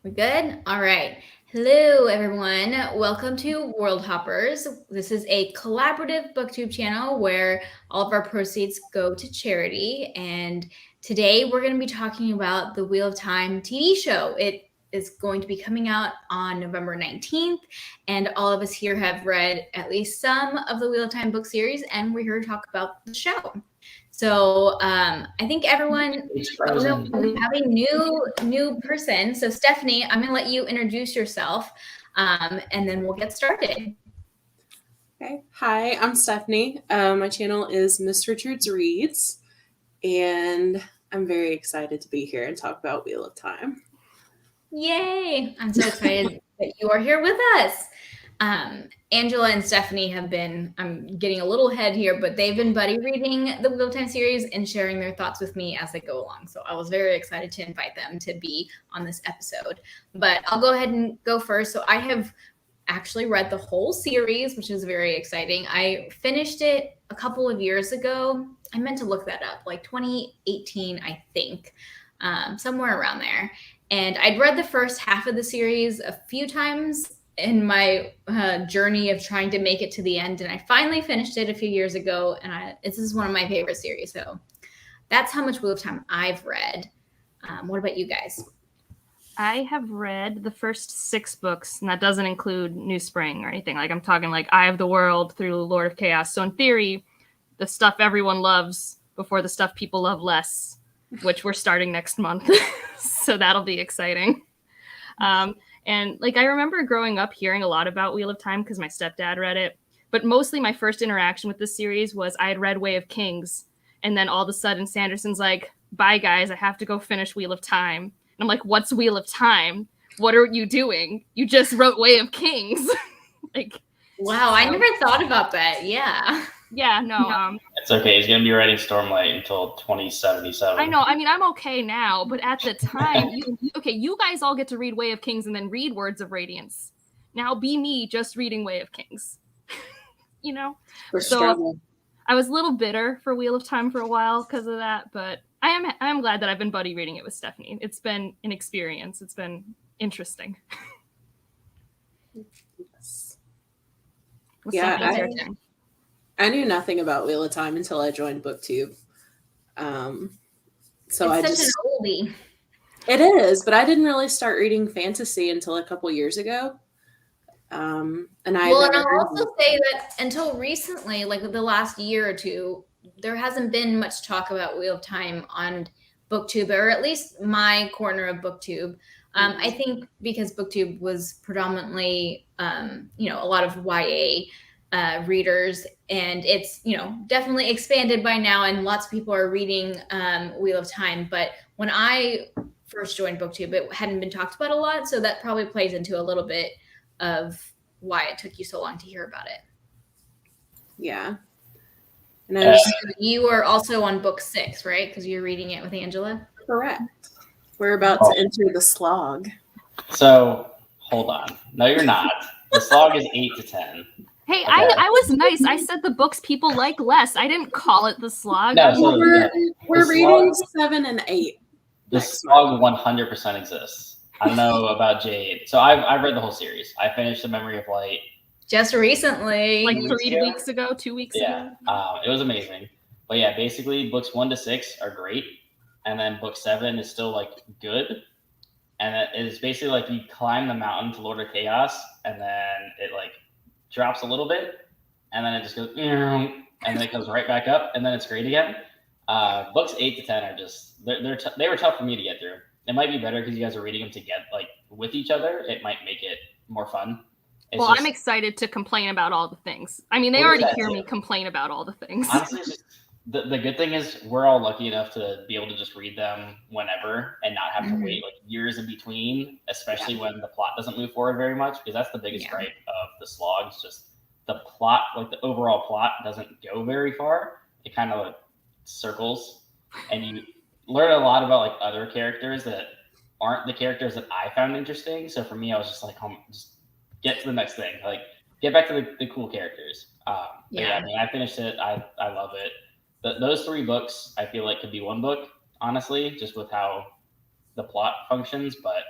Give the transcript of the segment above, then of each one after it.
We're good? All right. Hello, everyone. Welcome to World Hoppers. This is a collaborative booktube channel where all of our proceeds go to charity. And today we're going to be talking about the Wheel of Time TV show. It is going to be coming out on November 19th. And all of us here have read at least some of the Wheel of Time book series, and we're here to talk about the show. So I think everyone, we have a new person. So Stephanie, I'm gonna let you introduce yourself, and then we'll get started. Okay. Hi, I'm Stephanie. My channel is Miss Richards Reads, and I'm very excited to be here and talk about Wheel of Time. Yay! I'm so excited that you are here with us. Angela and Stephanie have been, I'm getting a little ahead here, but they've been buddy reading the Wheel of Time series and sharing their thoughts with me as they go along. So I was very excited to invite them to be on this episode. But I'll go ahead and go first. So I have actually read the whole series, which is very exciting. I finished it a couple of years ago. I meant to look that up, like 2018, I think, somewhere around there. And I'd read the first half of the series a few times in my journey of trying to make it to the end, and I finally finished it a few years ago, and this is one of my favorite series. So that's how much Wheel of Time I've read. What about you guys? I have read the first 6 books, and that doesn't include New Spring or anything. Like, I'm talking like Eye of the World through Lord of Chaos. So in theory, the stuff everyone loves before the stuff people love less, which we're starting next month. So that'll be exciting. And like, I remember growing up hearing a lot about Wheel of Time because my stepdad read it. But mostly my first interaction with this series was I had read Way of Kings. And then all of a sudden Sanderson's like, bye guys, I have to go finish Wheel of Time. And I'm like, what's Wheel of Time? What are you doing? You just wrote Way of Kings. Like, wow, so I never thought about that. Yeah. Yeah, no. It's okay. He's going to be writing Stormlight until 2077. I know. I mean, I'm okay now, but at the time, you guys all get to read Way of Kings and then read Words of Radiance. Now be me just reading Way of Kings. You know? So I was a little bitter for Wheel of Time for a while because of that, but I am glad that I've been buddy reading it with Stephanie. It's been an experience. It's been interesting. Yes. Yeah, your turn. I knew nothing about Wheel of Time until I joined BookTube. So it's such an oldie. It is, but I didn't really start reading fantasy until a couple years ago. And I'll also say that until recently, like the last year or two, there hasn't been much talk about Wheel of Time on BookTube, or at least my corner of BookTube. I think because BookTube was predominantly, a lot of YA readers, and it's definitely expanded by now, and lots of people are reading Wheel of Time. But when I first joined BookTube, it hadn't been talked about a lot, so that probably plays into a little bit of why it took you so long to hear about it. Yeah. And you are also on book 6, right? Because you're reading it with Angela. Correct. We're about to enter the slog. So hold on. No, you're not. The slog is 8 to 10. Hey, okay. I was nice. I said the books people like less. I didn't call it the slog. No, so we're reading 7 and 8. The slog 100% exists. I don't know about Jade. So I've read the whole series. I finished The Memory of Light just recently, like 3 weeks ago, 2 weeks ago. Yeah, it was amazing. But yeah, basically books 1 to 6 are great, and then book 7 is still like good. And it is basically like you climb the mountain to Lord of Chaos, and then it like drops a little bit, and then it just goes, and then it goes right back up, and then it's great again. Books 8 to 10 are just they were tough for me to get through. It might be better because you guys are reading them together, like with each other. It might make it more fun. I'm excited to complain about all the things. I mean, they already hear me complain about all the things. Honestly, just, the good thing is we're all lucky enough to be able to just read them whenever and not have to wait like years in between, especially when the plot doesn't move forward very much, because that's the biggest gripe of the slog. It's just the plot, like the overall plot doesn't go very far. It kind of like circles, and you learn a lot about like other characters that aren't the characters that I found interesting. So for me, I was just like, just get to the next thing. Like, get back to the cool characters. I mean, I finished it. I love it. Those 3 books, I feel like could be one book, honestly, just with how the plot functions. But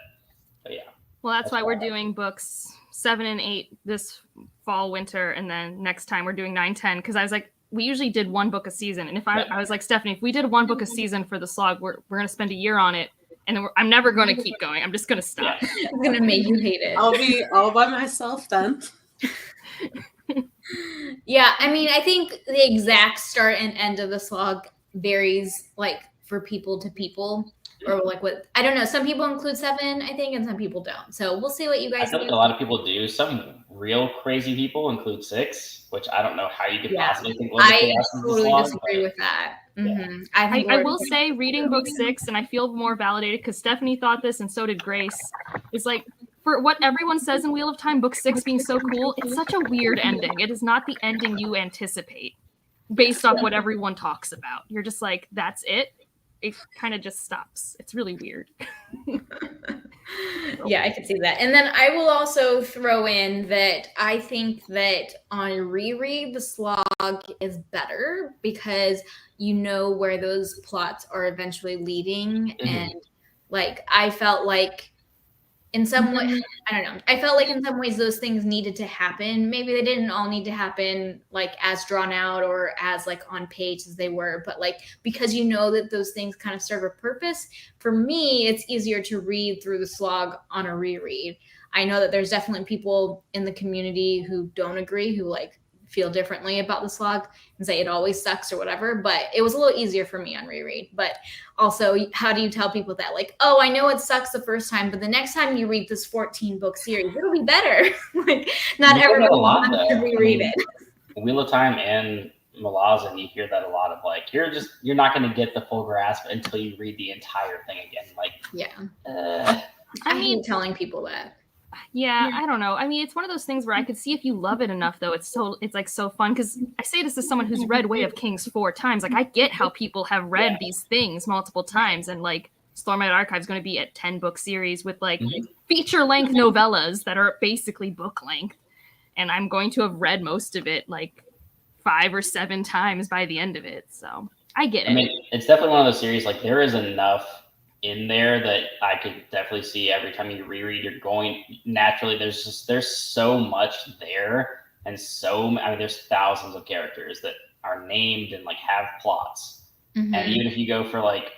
But yeah. Well, that's why That's we're fine. doing books 7 and 8 this fall, winter, and then next time we're doing 9, 10. Because I was like, we usually did one book a season, and if I was like, Stephanie, if we did one book a season for the slog, we're going to spend a year on it, and then I'm never going to keep going. I'm just going to stop. Yeah. It's going to make you hate it. I'll be all by myself then. Yeah, I mean, I think the exact start and end of the slog varies, like, for people to people, or like what, I don't know. Some people include 7, I think, and some people don't. So we'll see what you I guys feel think. like a lot of people do. Some real crazy people include 6, which I don't know how you could Yeah. possibly think Lord of I Chaos is this totally long, disagree but with that. Yeah. Mhm. I think I Lord will of say, reading book 6, and I feel more validated because Stephanie thought this, and so did Grace. Is like, for what everyone says in Wheel of Time, book 6 being so cool, it's such a weird ending. It is not the ending you anticipate based off what everyone talks about. You're just like, that's it. It kind of just stops. It's really weird. Yeah, I can see that. And then I will also throw in that I think that on reread, the slog is better because you know where those plots are eventually leading. Mhm. And like, I felt like in some way, I don't know. I felt like in some ways those things needed to happen. Maybe they didn't all need to happen like as drawn out or as like on page as they were, but like because you know that those things kind of serve a purpose. For me, it's easier to read through the slog on a reread. I know that there's definitely people in the community who don't agree, who like feel differently about the slog and say it always sucks or whatever, but it was a little easier for me on reread. But also, how do you tell people that, like, oh, I know it sucks the first time, but the next time you read this 14 book series, it'll be better. Like, not You hear that everybody a lot, wants to though. reread I mean, it. Wheel of Time and Malazan, you hear that a lot of like, you're not going to get the full grasp until you read the entire thing again. Like, Yeah. I mean, hate telling people that. Yeah, I don't know. I mean, it's one of those things where I could see if you love it enough, though, it's like so fun. Because I say this as someone who's read Way of Kings 4 times. Like, I get how people have read these things multiple times, and like Stormlight Archive is going to be a 10-book series with like feature-length novellas that are basically book length, and I'm going to have read most of it like 5 or 7 times by the end of it. So I get it. I mean, it's definitely one of those series. Like, there is enough in there that I could definitely see every time you reread, you're going naturally. There's so much there, and there's thousands of characters that are named and like have plots. Mhm. And even if you go for like,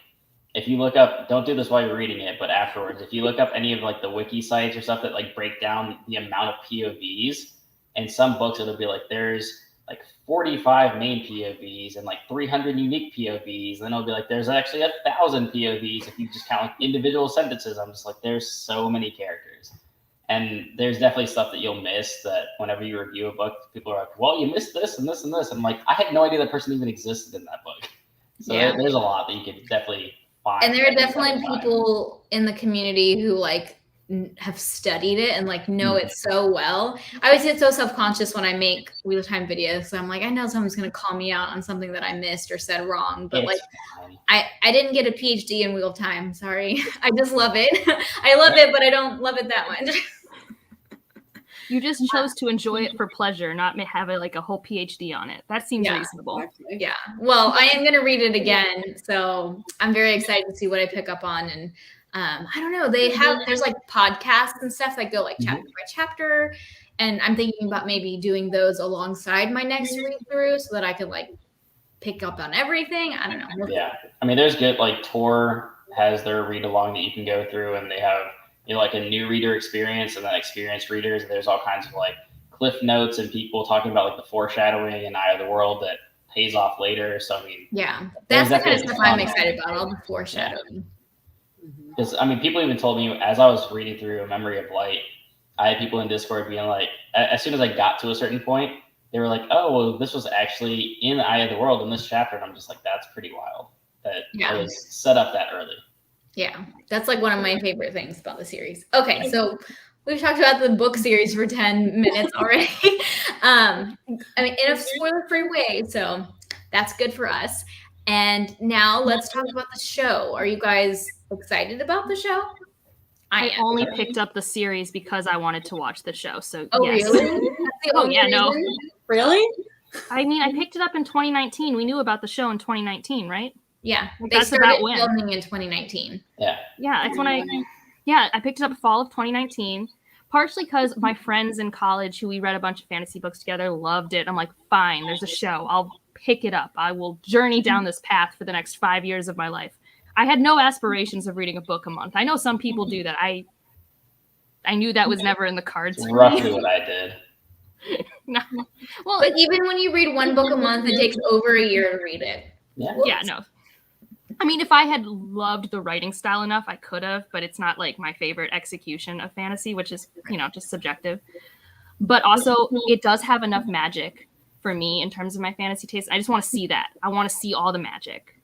if you look up, don't do this while you're reading it, but afterwards, if you look up any of like the wiki sites or stuff that like break down the amount of POVs, in some books it'll be like there's like 45 main POVs and like 300 unique POVs. And then it'll be like there's actually 1,000 POVs if you just count like individual sentences. I'm just like, there's so many characters. And there's definitely stuff that you'll miss that whenever you review a book, people are like, well, you missed this and this and this. And I'm like, I had no idea that person even existed in that book. So there's a lot that you could definitely find. And there are definitely people in the community who like have studied it and like know it so well. I always get so self-conscious when I make Wheel of Time videos. So I'm like, I know someone's going to call me out on something that I missed or said wrong. But like, I didn't get a PhD in Wheel of Time. Sorry. I just love it. I love it, but I don't love it that much. You just chose to enjoy it for pleasure, not have a whole PhD on it. That seems reasonable. Exactly. Yeah. Well, I am going to read it again. So I'm very excited to see what I pick up on. And I don't know, there's like podcasts and stuff that go like chapter by chapter. And I'm thinking about maybe doing those alongside my next read through so that I could like pick up on everything. I don't know. Yeah. I mean, there's good, like Tor has their read along that you can go through, and they have, like a new reader experience and then experienced readers. There's all kinds of like cliff notes and people talking about like the foreshadowing in Eye of the World that pays off later. So, I mean, yeah, that's the kind of stuff I'm excited about, all the foreshadowing. Because, I mean, people even told me as I was reading through A Memory of Light, I had people in Discord being like, as soon as I got to a certain point, they were like, oh, well, this was actually in Eye of the World in this chapter. And I'm just like, that's pretty wild that it was set up that early. Yeah, that's like one of my favorite things about the series. Okay, so we've talked about the book series for 10 minutes already. I mean, in a spoiler-free way, so that's good for us. And now let's talk about the show. Are you guys excited about the show? I only picked up the series because I wanted to watch the show. So yes. Really? That's the only reason? No. Really? I mean, I picked it up in 2019. We knew about the show in 2019, right? Yeah, Like, they that's started about when. filming in 2019. Yeah. Yeah, it's when Yeah, I picked it up fall of 2019, partially because my friends in college who we read a bunch of fantasy books together loved it. I'm like, fine, there's a show. I'll pick it up. I will journey down this path for the next 5 years of my life. I had no aspirations of reading a book a month. I know some people do that. I knew that was never in the cards It's for roughly me. what I did. No. Well, But even when you read one book a month, it takes over a year to read it. Yeah, no. I mean, if I had loved the writing style enough, I could have, but it's not like my favorite execution of fantasy, which is, just subjective. But also, it does have enough magic for me in terms of my fantasy taste. I just want to see that. I want to see all the magic.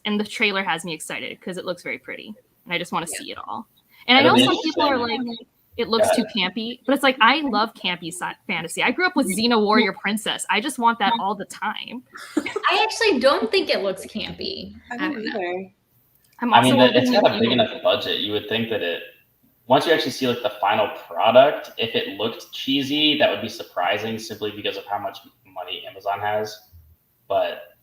And the trailer has me excited because it looks very pretty, and I just want to see it all. And I know some people are like, it looks too campy, but it's like, I love campy fantasy. I grew up with Xena Warrior Princess. I just want that all the time. I actually don't think it looks campy. I don't either. It's got a big enough budget. You would think that once you actually see like the final product, if it looked cheesy, that would be surprising simply because of how much money Amazon has. But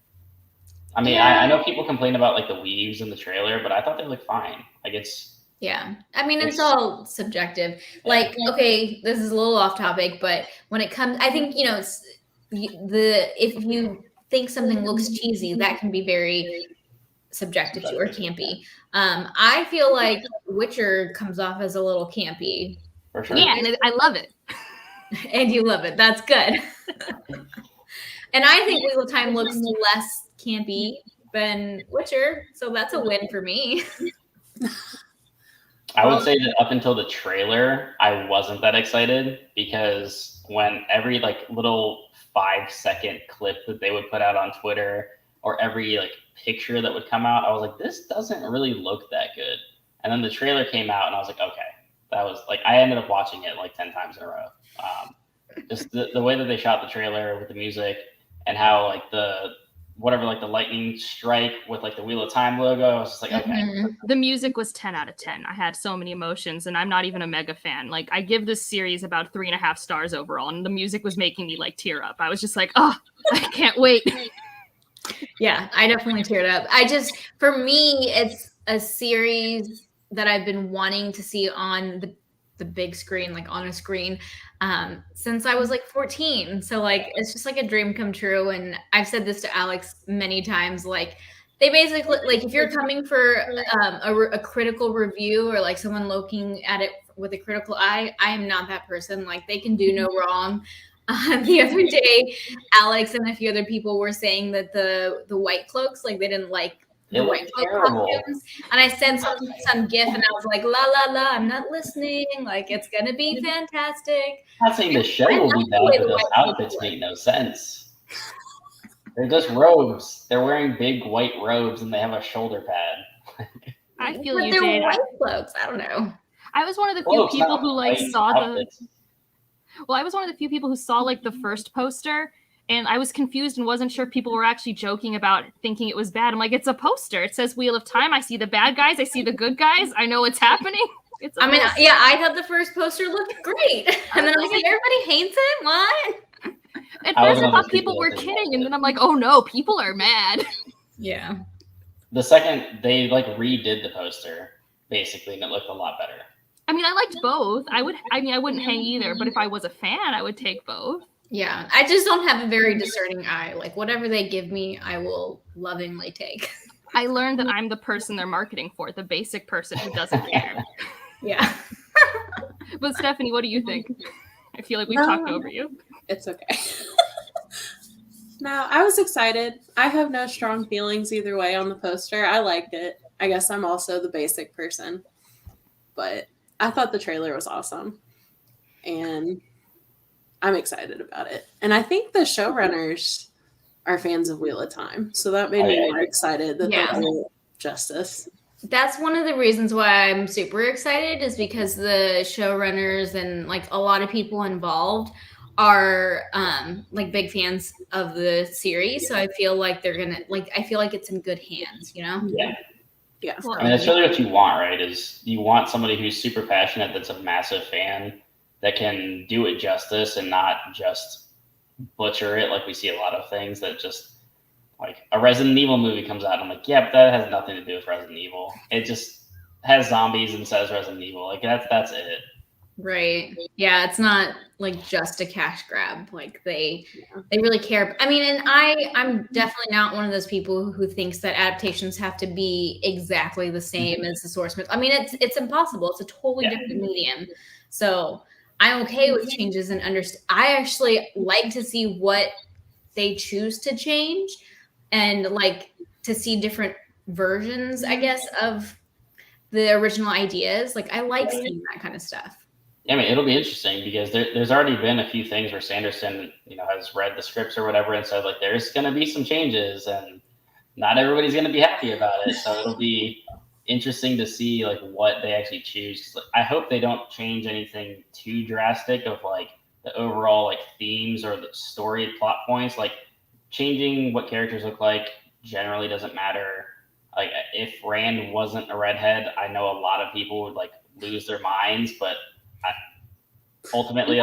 I mean, I know people complain about like the weaves in the trailer, but I thought they looked fine. Like it's all subjective. Like, okay, this is a little off topic, but when it comes, I think, if you think something looks cheesy, that can be very subjective to, or campy. I feel like Witcher comes off as a little campy. For sure. Yeah, and I love it. And you love it. That's good. And I think Wheel of Time looks less campy than Witcher, so that's a win for me. I would say that up until the trailer, I wasn't that excited because when every like little 5-second clip that they would put out on Twitter or every like picture that would come out, I was like, this doesn't really look that good. And then the trailer came out and I was like, okay, that was like, I ended up watching it like 10 times in a row. Just the way that they shot the trailer with the music and how like the lightning strike with like the Wheel of Time logo. I was just like, okay. Mm-hmm. The music was 10 out of 10. I had so many emotions, and I'm not even a mega fan. Like, I give this series about 3.5 stars overall, and the music was making me like tear up. I was just like, oh, I can't wait. Yeah, I definitely teared up. For me, it's a series that I've been wanting to see on the big screen, like on a screen, since I was like 14. So like, it's just like a dream come true. And I've said this to Alex many times, like they basically, like if you're coming for a critical review or like someone looking at it with a critical eye, I am not that person. Like they can do no wrong. The other day, Alex and a few other people were saying that the white cloaks, like they didn't like the white cloak costumes. And I sent some gif and I was like, la la la, I'm not listening. Like it's gonna be fantastic. I'm not saying the show will be bad, but those outfits make no sense. They're just robes. They're wearing big white robes and they have a shoulder pad. I feel but you, they're Jade. white cloaks. I don't know. I was one of the few people who like saw outfits. I was one of the few people who saw like the first poster, and I was confused and wasn't sure if people were actually joking about thinking it was bad. I'm like, it's a poster. It says Wheel of Time. I see the bad guys. I see the good guys. I know what's happening. I thought the first poster looked great. And then I was like, everybody hates it? What? At first I thought people were kidding, and then I'm like, oh no, people are mad. Yeah. The second they like redid the poster, basically, and it looked a lot better. I mean, I liked both. I wouldn't hang either, but if I was a fan, I would take both. Yeah. I just don't have a very discerning eye. Like whatever they give me, I will lovingly take. I learned that I'm the person they're marketing for, the basic person who doesn't care. Yeah. But Stephanie, what do you think? I feel like we've talked over you. It's okay. No, I was excited. I have no strong feelings either way on the poster. I liked it. I guess I'm also the basic person. But I thought the trailer was awesome. And I'm excited about it. And I think the showrunners are fans of Wheel of Time. So that made me more excited that they'll do it justice. That's one of the reasons why I'm super excited is because the showrunners and like a lot of people involved are like big fans of the series. So I feel like I feel like it's in good hands, you know? Yeah. Yeah. I mean, that's really what you want, right? Is you want somebody who's super passionate, that's a massive fan, that can do it justice and not just butcher it like we see a lot of things that just, like a Resident Evil movie comes out and I'm like, yeah, but that has nothing to do with Resident Evil. It just has zombies and says Resident Evil. Like that's it. Right. Yeah, it's not like just a cash grab. Like they really care. I mean, and I'm definitely not one of those people who thinks that adaptations have to be exactly the same as the source material. I mean, it's impossible. It's a totally different medium. So I'm okay with changes and I actually like to see what they choose to change and like to see different versions, I guess, of the original ideas. Like I like seeing that kind of stuff. I mean, it'll be interesting because there's already been a few things where Sanderson, has read the scripts or whatever and said like there's going to be some changes and not everybody's going to be happy about it. So it'll be interesting to see like what they actually choose. 'Cause I hope they don't change anything too drastic of like the overall like themes or the story plot points. Like changing what characters look like generally doesn't matter. Like if Rand wasn't a redhead, I know a lot of people would like lose their minds, but ultimately,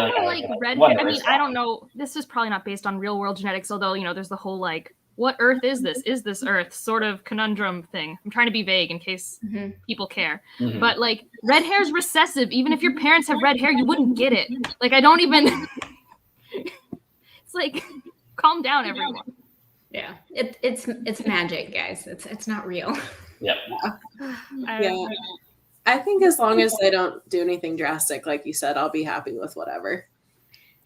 red. whatever, I mean, I don't know. This is probably not based on real world genetics, although there's the whole like, what Earth is this? Is this Earth? Sort of conundrum thing. I'm trying to be vague in case people care. Mhm. But like, red hair is recessive. Even if your parents have red hair, you wouldn't get it. Like, I don't even. It's like, calm down, everyone. Yeah, it's magic, guys. It's not real. Yep. Yeah. I think as long as they don't do anything drastic, like you said, I'll be happy with whatever.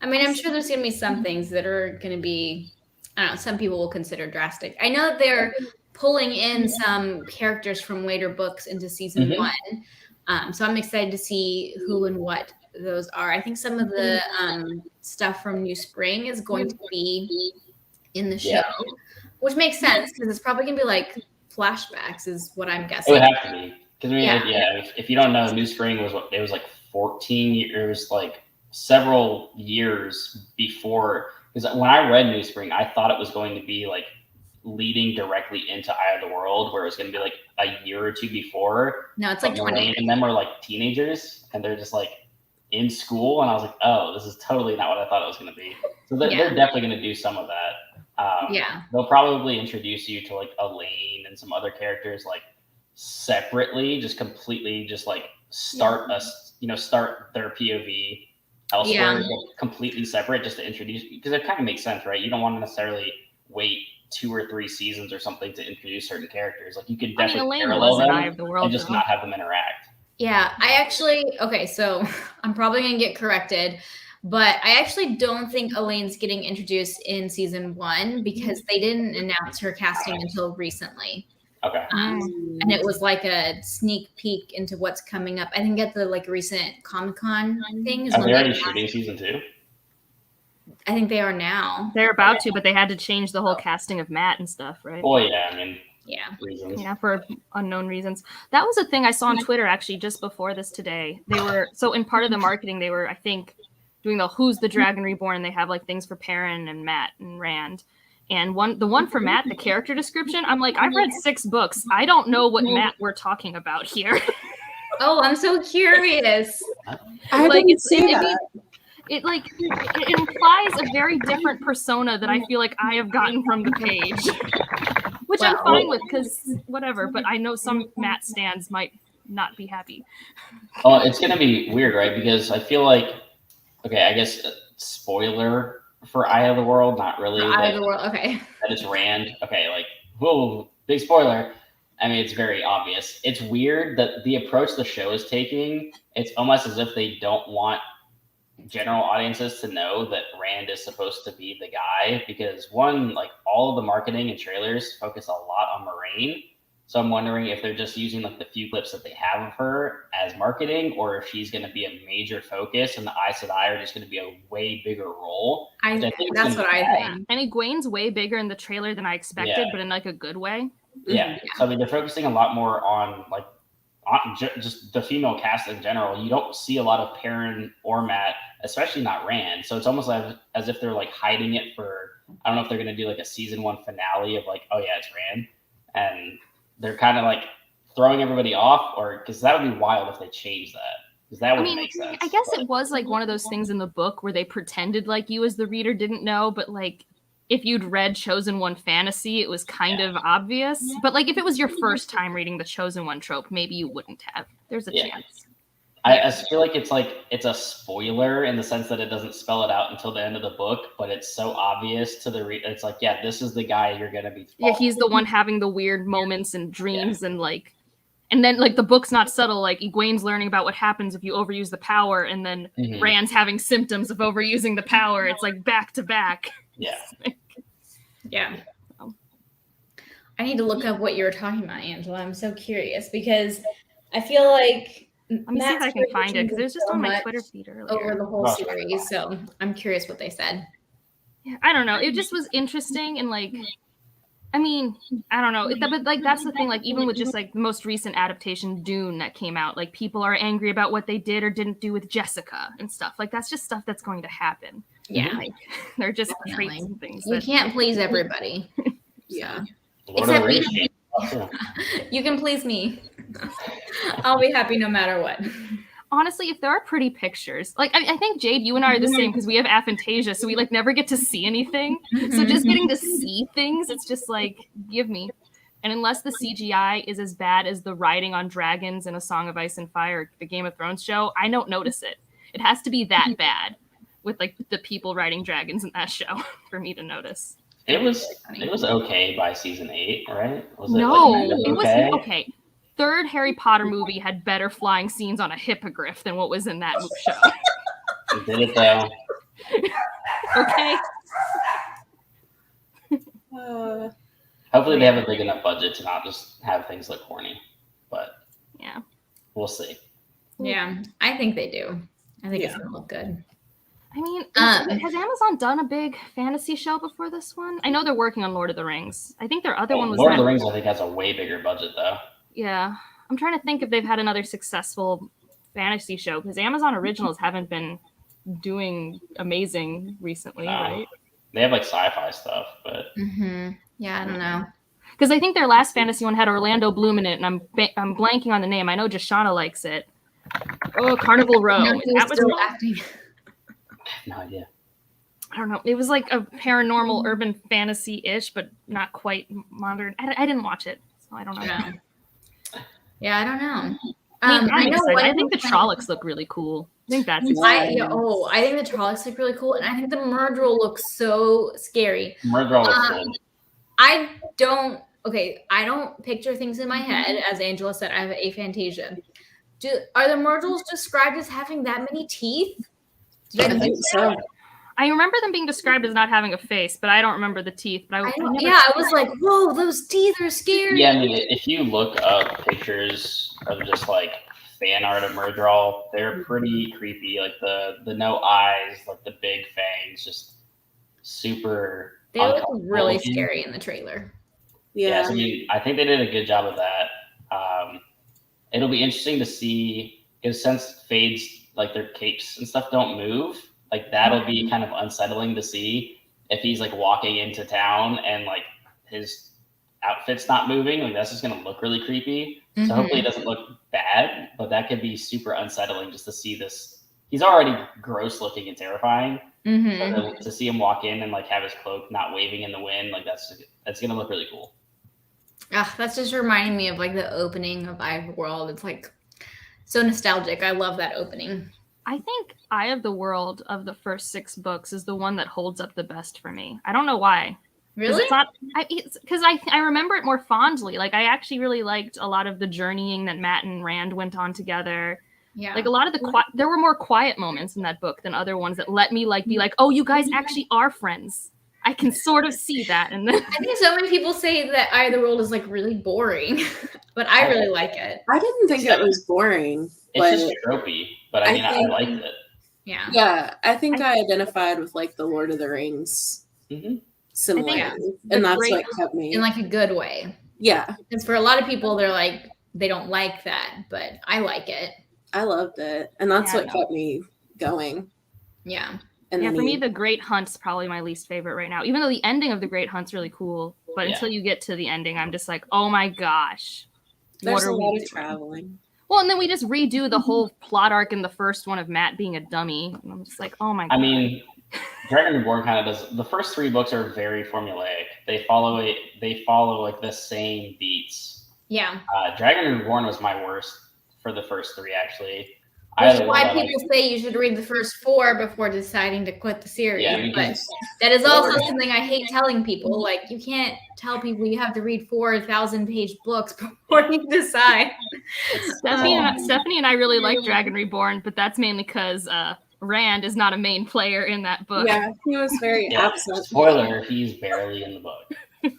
I mean, I'm sure there's going to be some things that are going to be, I don't know, some people will consider drastic. I know that they're pulling in some characters from later books into season 1. So I'm excited to see who and what those are. I think some of the stuff from New Spring is going to be in the show, which makes sense because it's probably going to be like flashbacks is what I'm guessing. It would have to be. Because I mean, if you don't know, New Spring was like 14 years, like several years before. Because when I read New Spring, I thought it was going to be like leading directly into Eye of the World, where it was going to be like a year or two before. No, it's like 20. And them are like teenagers, and they're just like in school, and I was like, oh, this is totally not what I thought it was going to be. So they're definitely going to do some of that. They'll probably introduce you to like Elaine and some other characters like separately, just completely just like start their POV elsewhere, completely separate, just to introduce, because it kind of makes sense, right? You don't want to necessarily wait 2 or 3 seasons or something to introduce certain characters. Like you could definitely parallel them and just not have them interact. Yeah, so I'm probably gonna get corrected, but I actually don't think Elaine's getting introduced in season 1 because they didn't announce her casting until recently. Okay. And it was like a sneak peek into what's coming up. I think at the like recent Comic-Con thing is Are when they already shooting season 2? I think they are now. They're about to, but they had to change the whole casting of Matt and stuff, right? Oh yeah, I mean, reasons. Yeah, for unknown reasons. That was a thing I saw on Twitter actually just before this today. They were in part of the marketing, they were, I think, doing the Who's the Dragon Reborn. They have like things for Perrin and Matt and Rand. And the one for Matt, the character description, I'm like, I've read 6 books. I don't know what Matt we're talking about here. Oh, I'm so curious. I didn't see that. It implies a very different persona that I feel like I have gotten from the page, which I'm fine with because whatever. But I know some Matt stans might not be happy. Oh, it's gonna be weird, right? Because I feel like, okay, I guess spoiler for Eye of the World, not really. Eye of the World, okay. That it's Rand. Okay, like, whoa, big spoiler. I mean, it's very obvious. It's weird that the approach the show is taking, it's almost as if they don't want general audiences to know that Rand is supposed to be the guy, because one, like all of the marketing and trailers focus a lot on Moraine. So I'm wondering if they're just using like the few clips that they have of her as marketing, or if she's going to be a major focus and the Aes Sedai are just going to be a way bigger role. That's what I think. And Egwene's way bigger in the trailer than I expected, but in like a good way. Yeah. So I mean, they're focusing a lot more on like just the female cast in general. You don't see a lot of Perrin or Matt, especially not Rand. So it's almost like as if they're like hiding it for, I don't know if they're going to do like a season 1 finale of like, oh yeah, it's Rand. And they're kind of like throwing everybody off, or because that would be wild if they changed that. Because that wouldn't make sense. I guess it was like one of those things in the book where they pretended like you as the reader didn't know, but like if you'd read Chosen One fantasy, it was kind of obvious. But like if it was your first time reading the Chosen One trope, maybe you wouldn't have. There's a chance. I feel like it's a spoiler in the sense that it doesn't spell it out until the end of the book, but it's so obvious to the it's like, yeah, this is the guy you're gonna be. Yeah, he's the one having the weird moments and dreams and like, and then like the book's not subtle. Like Egwene's learning about what happens if you overuse the power, and then Rand's having symptoms of overusing the power. It's like back to back. Yeah. Yeah. I need to look up what you were talking about, Angela. I'm so curious because I feel like let me see if I can find it because it was just on my Twitter feed earlier. Over the whole series, so I'm curious what they said. Yeah, I don't know. It just was interesting and like, I mean, I don't know. But like that's the thing. Like even with just like the most recent adaptation, Dune, that came out, like people are angry about what they did or didn't do with Jessica and stuff. Like that's just stuff that's going to happen. Yeah, like they're just traits and things. You can't please everybody. Yeah, except me. You can please me. I'll be happy no matter what. Honestly, if there are pretty pictures, like I think Jade, you and I are the same because we have aphantasia, so we like never get to see anything. So just getting to see things, it's just like give me. And unless the CGI is as bad as the riding on dragons in A Song of Ice and Fire, the Game of Thrones show, I don't notice it. It has to be that bad with like the people riding dragons in that show for me to notice. It was okay by season 8, right? Was it it was okay. Third Harry Potter movie had better flying scenes on a hippogriff than what was in that show. It did it though. Okay. Hopefully they have a big enough budget to not just have things look corny, but yeah, we'll see. Yeah, I think they do. I think it's gonna look good. I mean, has Amazon done a big fantasy show before this one? I know they're working on Lord of the Rings. I think their other one was Lord of the Rings. I think has a way bigger budget though. Yeah, I'm trying to think if they've had another successful fantasy show because Amazon Originals haven't been doing amazing recently, right? They have like sci-fi stuff, but yeah, I don't know. Because I think their last fantasy one had Orlando Bloom in it, and I'm blanking on the name. I know Jashana likes it. Oh, Carnival Row. That was still acting. I have no idea. I don't know. It was like a paranormal urban fantasy-ish, but not quite modern. I didn't watch it, so I don't know. Yeah, I don't know. I think the Trollocs look really cool. I think that's I think the Trollocs look really cool, and I think the Murdrell looks so scary. Murdrell looks cool. I don't picture things in my head. As Angela said, I have aphantasia. Are the Murdrells described as having that many teeth? I think so. I remember them being described as not having a face, but I don't remember the teeth. But I was like, whoa, those teeth are scary. Yeah, I mean, if you look up pictures of just like fan art of Murdrell, they're pretty creepy. Like the no eyes, like the big fangs, just super. They look really scary in the trailer. Yeah, so I think they did a good job of that. It'll be interesting to see, because since Fades, like their capes and stuff don't move, like that'll be kind of unsettling to see if he's like walking into town and like his outfit's not moving. Like that's just gonna look really creepy. So hopefully it doesn't look bad, but that could be super unsettling just to see this. He's already gross looking and terrifying. But to see him walk in and like have his cloak not waving in the wind, like that's gonna look really cool. That's just reminding me of like the opening of Eye of the World. It's like so nostalgic. I love that opening. I think Eye of the World of the first 6 books is the one that holds up the best for me. I don't know why. Really? Because I remember it more fondly. Like I actually really liked a lot of the journeying that Matt and Rand went on together. Yeah. Like a lot of there were more quiet moments in that book than other ones that let me like be like, oh, you guys actually are friends. I can sort of see that. And then I think so many people say that Eye of the World is like really boring, but I really like it. I didn't think it was boring. It's just tropey, but I liked it. Yeah. Yeah, I think I identified with like the Lord of the Rings similarity, and that's what kept me in like a good way. Yeah, because for a lot of people, they're like they don't like that, but I like it. I loved it, and that's what kept me going. Yeah. And for me, The Great Hunt's probably my least favorite right now. Even though the ending of The Great Hunt's really cool, but until you get to the ending, I'm just like, oh my gosh, there's a lot of traveling. Well, and then we just redo the whole plot arc in the first one of Matt being a dummy, and I'm just like, oh my god. I mean, Dragon Reborn kind of does. The first 3 books are very formulaic. They follow like the same beats. Yeah. Dragon Reborn was my worst for the first 3, actually. Which is why people say you should read the first 4 before deciding to quit the series. Yeah, but that is also something I hate telling people. Like, you can't tell people you have to read 4,000-page books before you decide. Stephanie and I really like Dragon Reborn, but that's mainly because Rand is not a main player in that book. Yeah, he was very absent. Spoiler, he's barely in the book.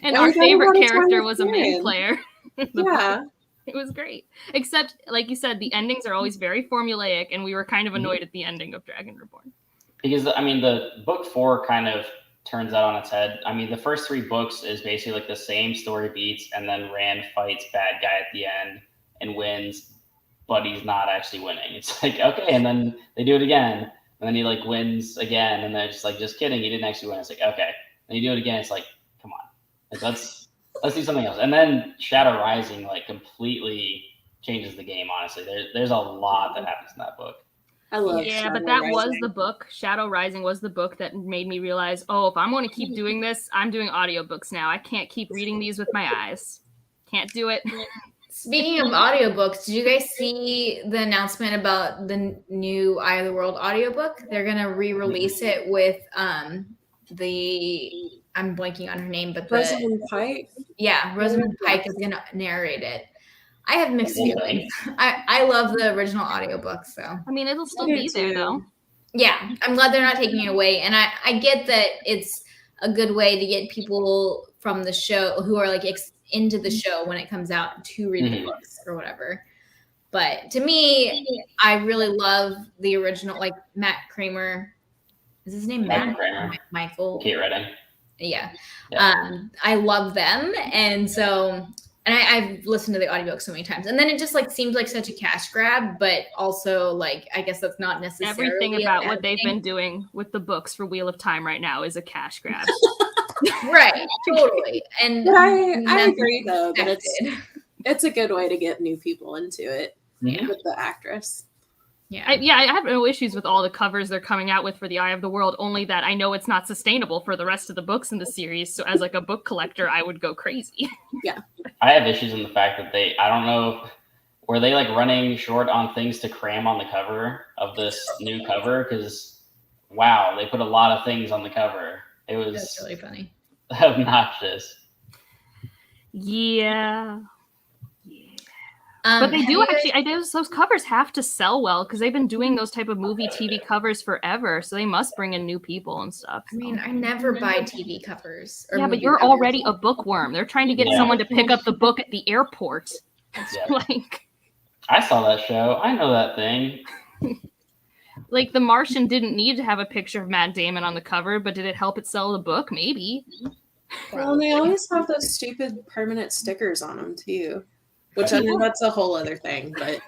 And our favorite character was a main player. Yeah. It was great. Except, like you said, the endings are always very formulaic, and we were kind of annoyed at the ending of Dragon Reborn. Because, I mean, the book 4 kind of turns that on its head. I mean, the first 3 books is basically like the same story beats, and then Rand fights bad guy at the end and wins, but he's not actually winning. It's like, okay, and then they do it again, and then he like wins again, and then it's like, just kidding, he didn't actually win. It's like, okay. And you do it again, it's like, come on. Like, let's do something else. And then Shadow Rising like completely changes the game, honestly. There's a lot that happens in that book. I love but that was the book. Shadow Rising was the book that made me realize, oh, if I'm going to keep doing this, I'm doing audiobooks now. I can't keep reading these with my eyes. Can't do it. Speaking of audiobooks, did you guys see the announcement about the new Eye of the World audiobook? They're going to re-release it with I'm blanking on her name, but Rosamund Pike. Yeah, Rosamund Pike is going to narrate it. I have mixed feelings. I love the original audiobook, so. I mean, it'll still be there, though. Yeah, I'm glad they're not taking it away. And I get that it's a good way to get people from the show who are like into the show when it comes out to read the books or whatever. But to me, I really love the original, like Matt Kramer. Is his name Matt? Michael? Kate Redding. Yeah. I love them. And so, and I've listened to the audiobook so many times. And then it just like seems like such a cash grab, but also like, I guess that's not necessarily everything about what they've been doing with the books for Wheel of Time right now is a cash grab. Right. Totally. And but I agree though that it's a good way to get new people into it with the actress. Yeah. I have no issues with all the covers they're coming out with for the Eye of the World, only that I know it's not sustainable for the rest of the books in the series. So as like a book collector, I would go crazy. Yeah. I have issues in the fact that I don't know, were they like running short on things to cram on the cover of this new cover? Because, wow, they put a lot of things on the cover. That's really funny. Obnoxious. Yeah. But they do actually. Those covers have to sell well because they've been doing those type of movie TV covers forever. So they must bring in new people and stuff. I mean, I never buy TV covers. Yeah, but you're already a bookworm. They're trying to get someone to pick up the book at the airport. Like, I saw that show. I know that thing. Like, The Martian didn't need to have a picture of Matt Damon on the cover, but did it help it sell the book? Maybe. Well, they always have those stupid permanent stickers on them too. Which I know that's a whole other thing, but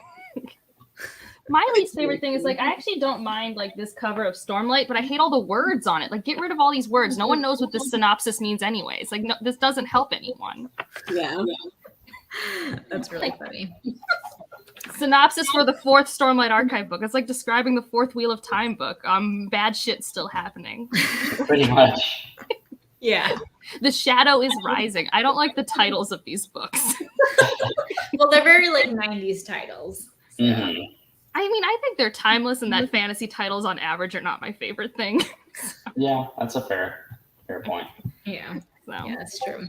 my least favorite thing is like I actually don't mind like this cover of Stormlight, but I hate all the words on it. Like, get rid of all these words. No one knows what this synopsis means anyways. Like, no, this doesn't help anyone. Yeah. That's really funny. Synopsis for the 4th Stormlight Archive book. It's like describing the 4th Wheel of Time book. Bad shit's still happening. Pretty much. Yeah. The Shadow is Rising. I don't like the titles of these books. Well, they're very like 90s titles. So. Mm-hmm. I mean, I think they're timeless and that fantasy titles on average are not my favorite thing. Yeah, that's a fair point. Yeah. So. Yeah, that's true.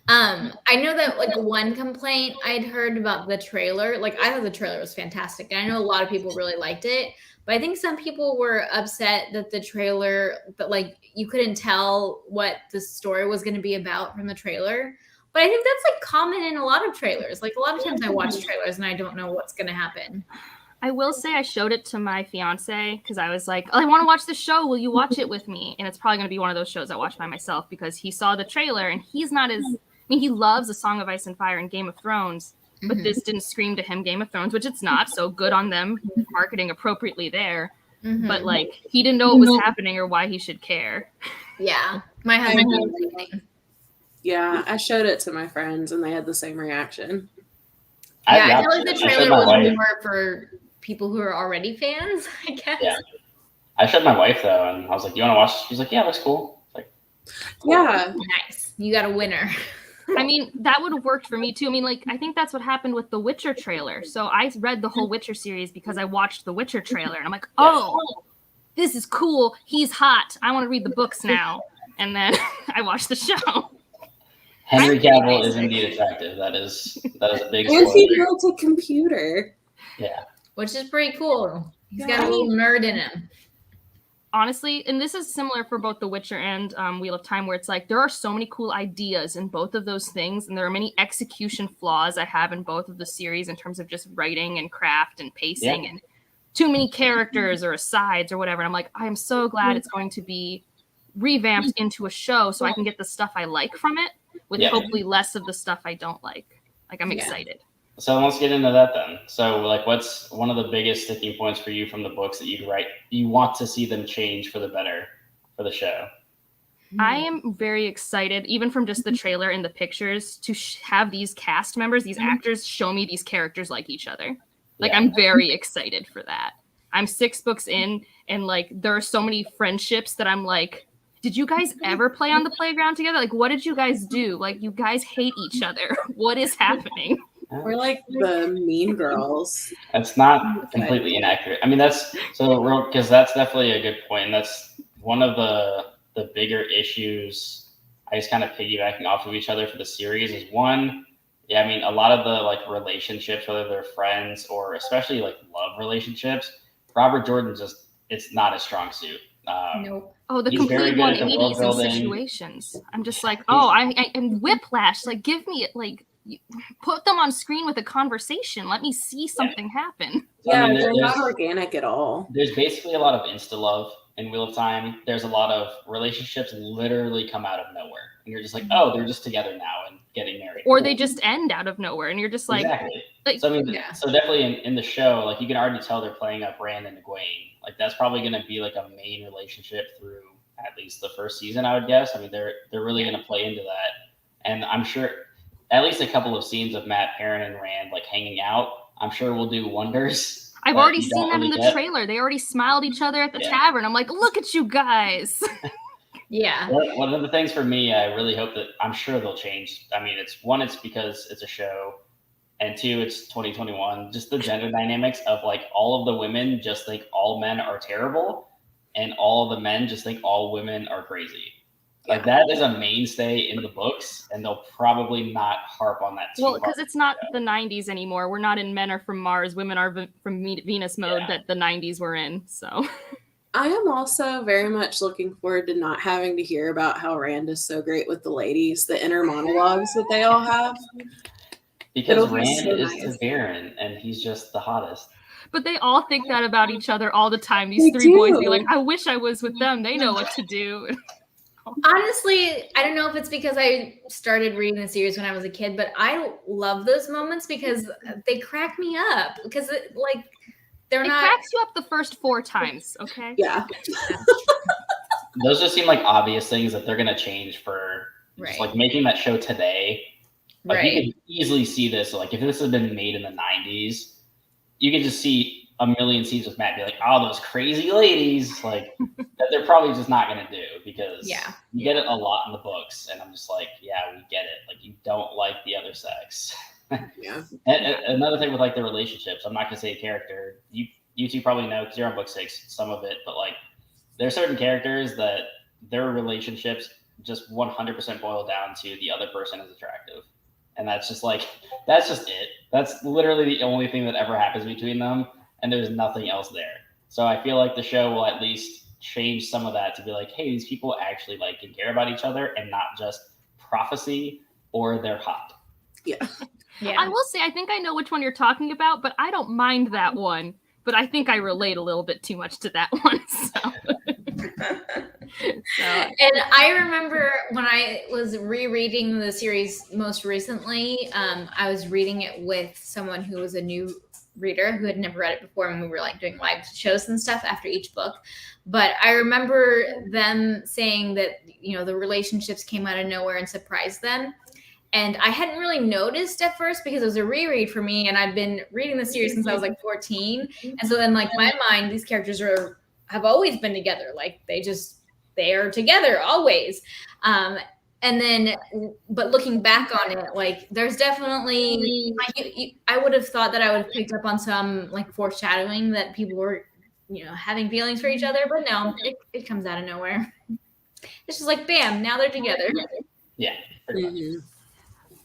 I know that like one complaint I'd heard about the trailer, like I thought the trailer was fantastic. And I know a lot of people really liked it, but I think some people were upset that the trailer, that like you couldn't tell what the story was going to be about from the trailer. But I think that's like common in a lot of trailers. Like a lot of times I watch trailers and I don't know what's going to happen. I will say I showed it to my fiance because I was like, oh, I want to watch the show. Will you watch it with me? And it's probably going to be one of those shows I watch by myself because he saw the trailer and he's not as, I mean, he loves A Song of Ice and Fire and Game of Thrones, but this didn't scream to him Game of Thrones, which it's not. So good on them marketing appropriately there. But like, he didn't know what was happening or why he should care. Yeah. My husband did the same thing. Yeah, I showed it to my friends and they had the same reaction. Yeah, I feel like the trailer was more for people who are already fans, I guess. Yeah. I showed my wife though, and I was like, "You want to watch?" She's like, "Yeah, it looks cool." Like, cool. Yeah, nice. You got a winner. I mean, that would have worked for me too. I mean, like, I think that's what happened with the Witcher trailer. So I read the whole Witcher series because I watched the Witcher trailer, and I'm like, oh, this is cool. He's hot. I want to read the books now. And then I watched the show. Henry Cavill is indeed attractive. That is a big. And he built a computer. Yeah, which is pretty cool. He's got a little nerd in him. Honestly, and this is similar for both The Witcher and Wheel of Time, where it's like there are so many cool ideas in both of those things, and there are many execution flaws I have in both of the series in terms of just writing and craft and pacing and too many characters or asides or whatever. And I'm like, I am so glad it's going to be revamped into a show so I can get the stuff I like from it with hopefully less of the stuff I don't like. Like, I'm excited. So let's get into that then. So, like, what's one of the biggest sticking points for you from the books that you want to see them change for the better for the show? I am very excited, even from just the trailer and the pictures, to have these cast members, these actors, show me these characters like each other. Like, I'm very excited for that. I'm 6 books in, and, like, there are so many friendships that I'm like, did you guys ever play on the playground together? Like, what did you guys do? Like, you guys hate each other. What is happening? We're like the Mean Girls. That's not completely inaccurate. I mean, that's definitely a good point. And that's one of the bigger issues. I just kind of piggybacking off of each other for the series is one. Yeah, I mean, a lot of the like relationships, whether they're friends or especially like love relationships, Robert Jordan it's not a strong suit. Nope. Oh, the complete 180s in situations. I'm just like, and Whiplash. Like, give me it. Like, put them on screen with a conversation. Let me see something happen. Yeah, I mean, they're not organic at all. There's basically a lot of insta love in Wheel of Time. There's a lot of relationships literally come out of nowhere, and you're just like, oh, they're just together now and getting married, or they just end out of nowhere, and you're just like, exactly. So I mean, so definitely in the show, like you can already tell they're playing up Rand and Egwene. Like that's probably going to be like a main relationship through at least the first season, I would guess. I mean, they're really going to play into that, and I'm sure at least a couple of scenes of Matt Perrin and Rand like hanging out, I'm sure will do wonders. I've already seen that in the trailer. They already smiled at each other at the tavern. I'm like, look at you guys. Yeah. One of the things for me, I really hope that I'm sure they'll change. I mean, it's because it's a show, and 2, it's 2021. Just the gender dynamics of like all of the women just think all men are terrible, and all of the men just think all women are crazy. Like that is a mainstay in the books, and they'll probably not harp on that too hard. Well, because it's not the 90s anymore. We're not in men are from Mars, women are from Venus mode that the 90s were in. So I am also very much looking forward to not having to hear about how Rand is so great with the ladies, the inner monologues that they all have. Because Rand is Targaryen, and he's just the hottest. But they all think that about each other all the time. These three boys be like, I wish I was with them. They know what to do. Honestly, I don't know if it's because I started reading the series when I was a kid, but I love those moments because they crack me up. Because it cracks you up the first 4 times, okay? Yeah. Those just seem like obvious things that they're gonna change for just like making that show today. Like you could easily see this. Like if this had been made in the 90s, you could just see a million scenes with Matt be like, oh, those crazy ladies, like that they're probably just not going to do because you get it a lot in the books. And I'm just like, yeah, we get it. Like you don't like the other sex. Yeah. And another thing with like the relationships, I'm not going to say a character. You two probably know because you're on book 6, some of it, but like there are certain characters that their relationships just 100% boil down to the other person is attractive. And that's just it. That's literally the only thing that ever happens between them. And there's nothing else there. So I feel like the show will at least change some of that to be like, hey, these people actually like and care about each other and not just prophecy or they're hot. Yeah. I will say, I think I know which one you're talking about, but I don't mind that one. But I think I relate a little bit too much to that one. And I remember when I was rereading the series most recently, I was reading it with someone who was a new reader who had never read it before, and we were like doing live shows and stuff after each book. But I remember them saying that, you know, the relationships came out of nowhere and surprised them. And I hadn't really noticed at first because it was a reread for me, and I've been reading the series since I was like 14. And so then, like, my mind, these characters are have always been together. Like they are together always. And then, but looking back on it, like there's definitely, like I would have thought that I would have picked up on some like foreshadowing that people were, having feelings for each other, but no, it comes out of nowhere. It's just like, bam, now they're together. Yeah. Pretty much. Mhm.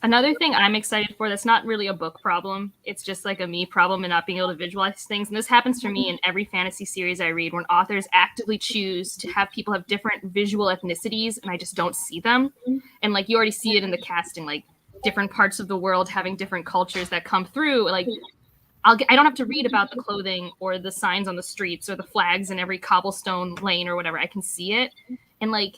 Another thing I'm excited for that's not really a book problem. It's just like a me problem and not being able to visualize things. And this happens to me in every fantasy series I read when authors actively choose to have people have different visual ethnicities and I just don't see them. And like you already see it in the casting, like different parts of the world having different cultures that come through. Like I don't have to read about the clothing or the signs on the streets or the flags in every cobblestone lane or whatever. I can see it. And like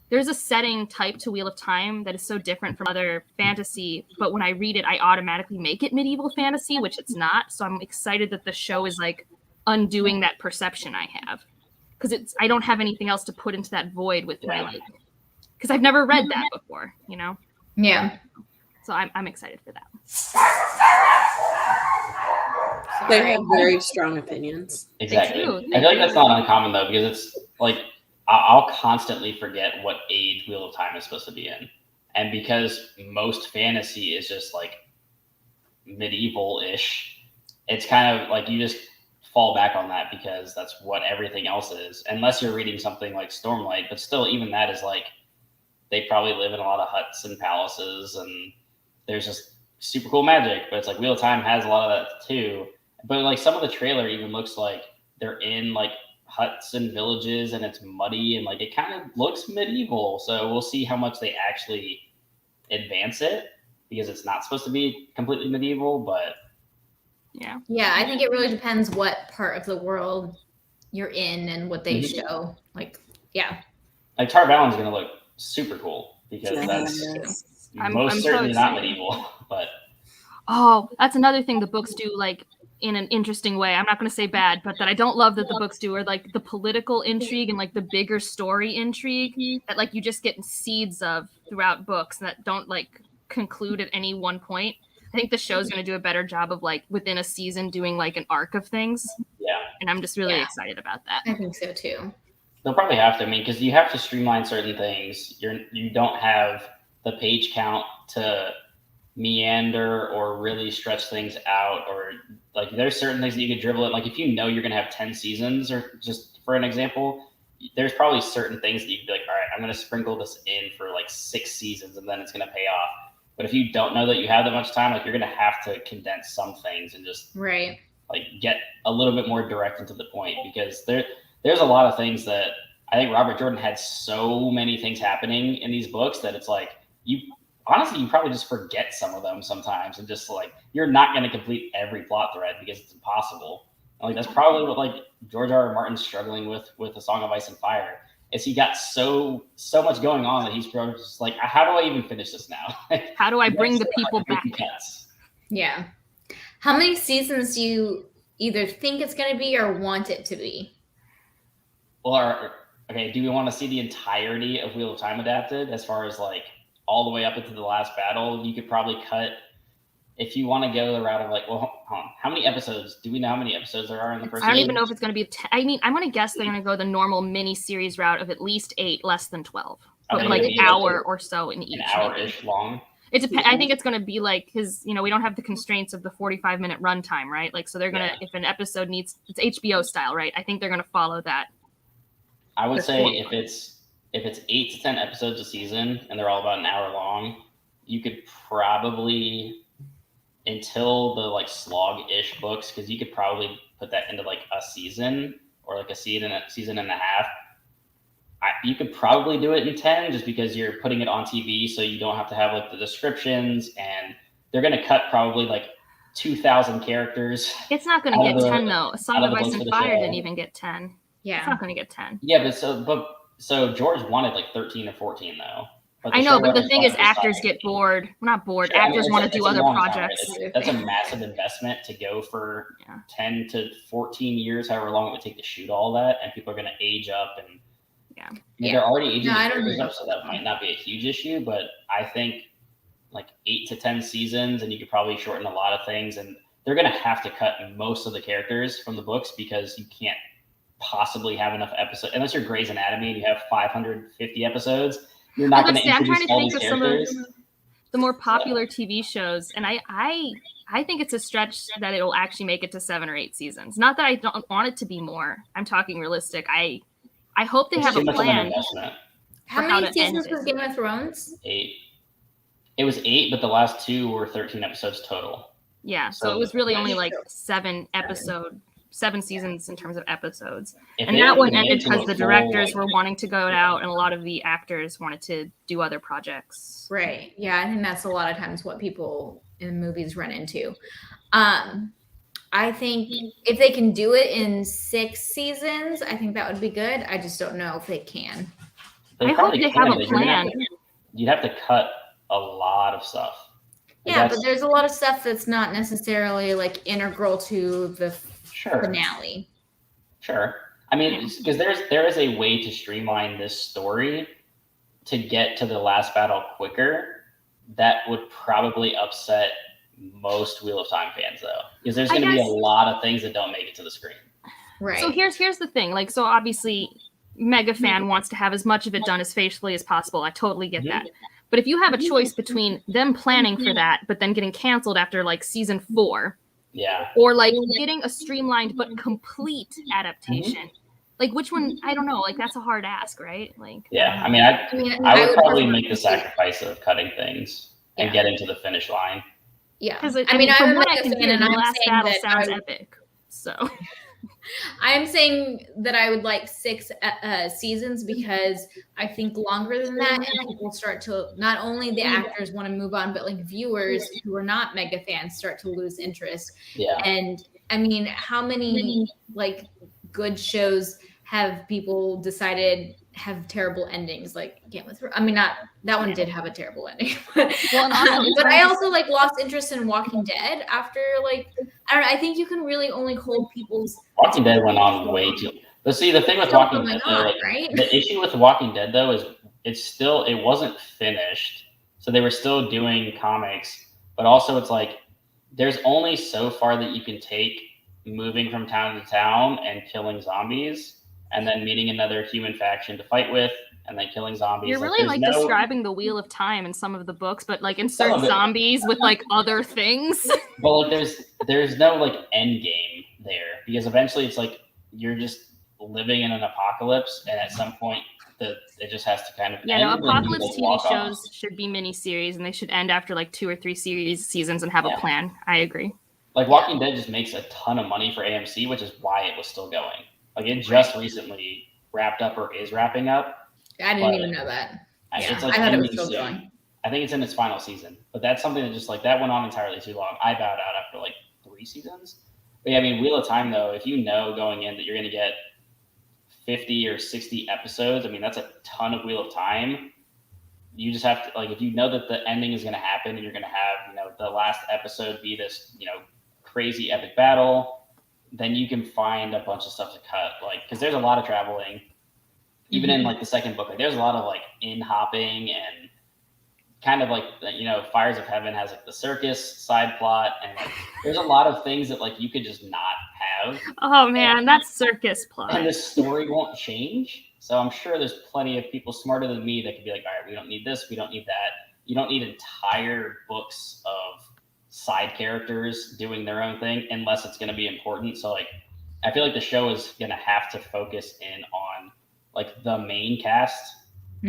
there's a setting type to Wheel of Time that is so different from other fantasy, but when I read it, I automatically make it medieval fantasy, which it's not. So I'm excited that the show is like undoing that perception I have, because I don't have anything else to put into that void with my like, because I've never read that before, Yeah. So I'm excited for that. They have very strong opinions. Exactly. do. I feel like that's not uncommon though, because it's like I'll constantly forget what age Wheel of Time is supposed to be in, and because most fantasy is just like medieval-ish, it's kind of like you just fall back on that because that's what everything else is, unless you're reading something like Stormlight. But still, even that is like they probably live in a lot of huts and palaces, and there's just super cool magic. But it's like Wheel of Time has a lot of that too. But like some of the trailer even looks like they're in like huts and villages and it's muddy and like it kind of looks medieval. So we'll see how much they actually advance it, because it's not supposed to be completely medieval. But Yeah. I think it really depends what part of the world you're in and what they show. Like Tar Valen's gonna look super cool because that's Yes. most I'm so certainly not excited. medieval. But That's another thing the books do like in an interesting way. I'm not going to say bad, but that I don't love that the books do are like the political intrigue and like the bigger story intrigue that like you just get seeds of throughout books that don't like conclude at any one point. I think the show's going to do a better job of like within a season doing like an arc of things. yeah, And I'm just really excited about that. I think so too. they'll probably have to. I mean, because you have to streamline certain things. You don't have the page count to meander or really stretch things out, or like there's certain things that you could dribble in. Like if you know you're gonna have 10 seasons, or just for an example, there's probably certain things that you could be like, all right, I'm gonna sprinkle this in for like 6 seasons and then it's gonna pay off. But if you don't know that you have that much time, like you're gonna have to condense some things and just Right. like get a little bit more direct and to the point, because there's a lot of things that I think Robert Jordan had so many things happening in these books that it's like you probably just forget some of them sometimes, and just like you're not going to complete every plot thread because it's impossible. And like that's probably what like George R. R. Martin's struggling with A Song of Ice and Fire, is he got so much going on that he's probably just like, how do I even finish this now? How do I bring the people back? Yeah. How many seasons do you either think it's going to be or want it to be? Well, okay, do we want to see the entirety of Wheel of Time adapted, as far as like all the way up into the last battle? You could probably cut, if you want to go the route of like, well, hold on, how many episodes? Do we know how many episodes there are in the first I don't season? even know if it's going to be. I mean, I'm going to guess they're going to go the normal mini series route of at least 8, less than 12, but like an hour or so in each. An hour-ish long. It depends. I think it's going to be like, because we don't have the constraints of the 45-minute runtime, right? Like, so they're gonna, if an episode needs, it's HBO style, right? I think they're going to follow that. I would say if it's 8 to 10 episodes a season and they're all about an hour long, you could probably, until the like slog-ish books, because you could probably put that into like a season or like a season and a half. You could probably do it in 10, just because you're putting it on TV, so you don't have to have like the descriptions, and they're going to cut probably like 2,000 characters. It's not going to get 10 though. A Song of Ice and Fire didn't even get 10. Yeah, it's not going to get 10. Yeah, so George wanted like 13 or 14 though. I know, but the thing is, actors get bored. We're not bored. Sure, actors want to do other projects. Right? That's a massive investment to go for 10 to 14 years, however long it would take to shoot all that, and people are going to age up and. I mean, they're already aging up, so that might not be a huge issue. But I think like 8 to 10 seasons, and you could probably shorten a lot of things. And they're going to have to cut most of the characters from the books, because you can't possibly have enough episodes, unless you're Grey's Anatomy and you have 550 episodes. You're not going to I'm trying introduce to all think these of some of characters. the more popular TV shows, and I think it's a stretch that it'll actually make it to 7 or 8 seasons. Not that I don't want it to be more. I'm talking realistic. I hope they It's have too a much of an plan. investment. How for how many to end seasons it. was Game of Thrones? 8. It was 8, but the last 2 were 13 episodes total. Yeah, so it was really only like 7 seasons in terms of episodes. And that one ended because the directors were wanting to go out, and a lot of the actors wanted to do other projects. Right. Yeah, I think that's a lot of times what people in movies run into. I think if they can do it in 6 seasons, I think that would be good. I just don't know if they can. I hope they have a plan. You'd have to cut a lot of stuff. Yeah, but there's a lot of stuff that's not necessarily like integral to the finale. Sure. I mean, because there is a way to streamline this story to get to the last battle quicker that would probably upset most Wheel of Time fans, though, because there's going to be a lot of things that don't make it to the screen. Right. So here's the thing. Like, so obviously, mega fan wants to have as much of it done as faithfully as possible. I totally get that. But if you have a choice between them planning for that, but then getting canceled after like season 4, or like getting a streamlined but complete adaptation, like which one? I don't know. Like that's a hard ask, right? Like, yeah. I mean, I would probably make the sacrifice of cutting things and getting to the finish line. Yeah, because I mean, from what I can hear, the last battle sounds epic. So. I'm saying that I would like 6 seasons because I think longer than that, and people start to, not only the actors want to move on, but like viewers who are not mega fans start to lose interest. Yeah. And I mean, how many like good shows have people decided have terrible endings? Like Game of Thrones. I mean, not that one did have a terrible ending, but I also like lost interest in Walking Dead after like, I don't know. I think you can really only hold people's Walking Dead went on way too. But see, the thing with Walking Dead, right? The issue with Walking Dead though is it wasn't finished, so they were still doing comics. But also, it's like there's only so far that you can take moving from town to town and killing zombies, and then meeting another human faction to fight with, and then killing zombies. You're really like describing the Wheel of Time in some of the books, but like insert zombies with like other things. Well, like, there's no like end game there, because eventually it's like you're just living in an apocalypse, and at some point it just has to kind of end. No, apocalypse TV shows should be mini-series, and they should end after like 2 or 3 seasons and have a plan. I agree. Like Walking Dead just makes a ton of money for AMC, which is why it was still going. Like it just recently wrapped up or is wrapping up. I didn't even know that. It's like I thought it was still going. I think it's in its final season, but that's something that just like that went on entirely too long. I bowed out after like 3 seasons. But yeah, I mean, Wheel of Time though, if you know going in that you're going to get 50 or 60 episodes, I mean, that's a ton of Wheel of Time. You just have to, like, if you know that the ending is going to happen and you're going to have, the last episode be this, crazy epic battle, then you can find a bunch of stuff to cut. Like, because there's a lot of traveling, even in like the second book. Like, there's a lot of like in hopping and kind of like, Fires of Heaven has like the circus side plot, and like there's a lot of things that like you could just not have. Oh man, that's circus plot. And the story won't change. So I'm sure there's plenty of people smarter than me that could be like, all right, we don't need this, we don't need that. You don't need entire books of side characters doing their own thing unless it's going to be important. So like, I feel like the show is going to have to focus in on like the main cast,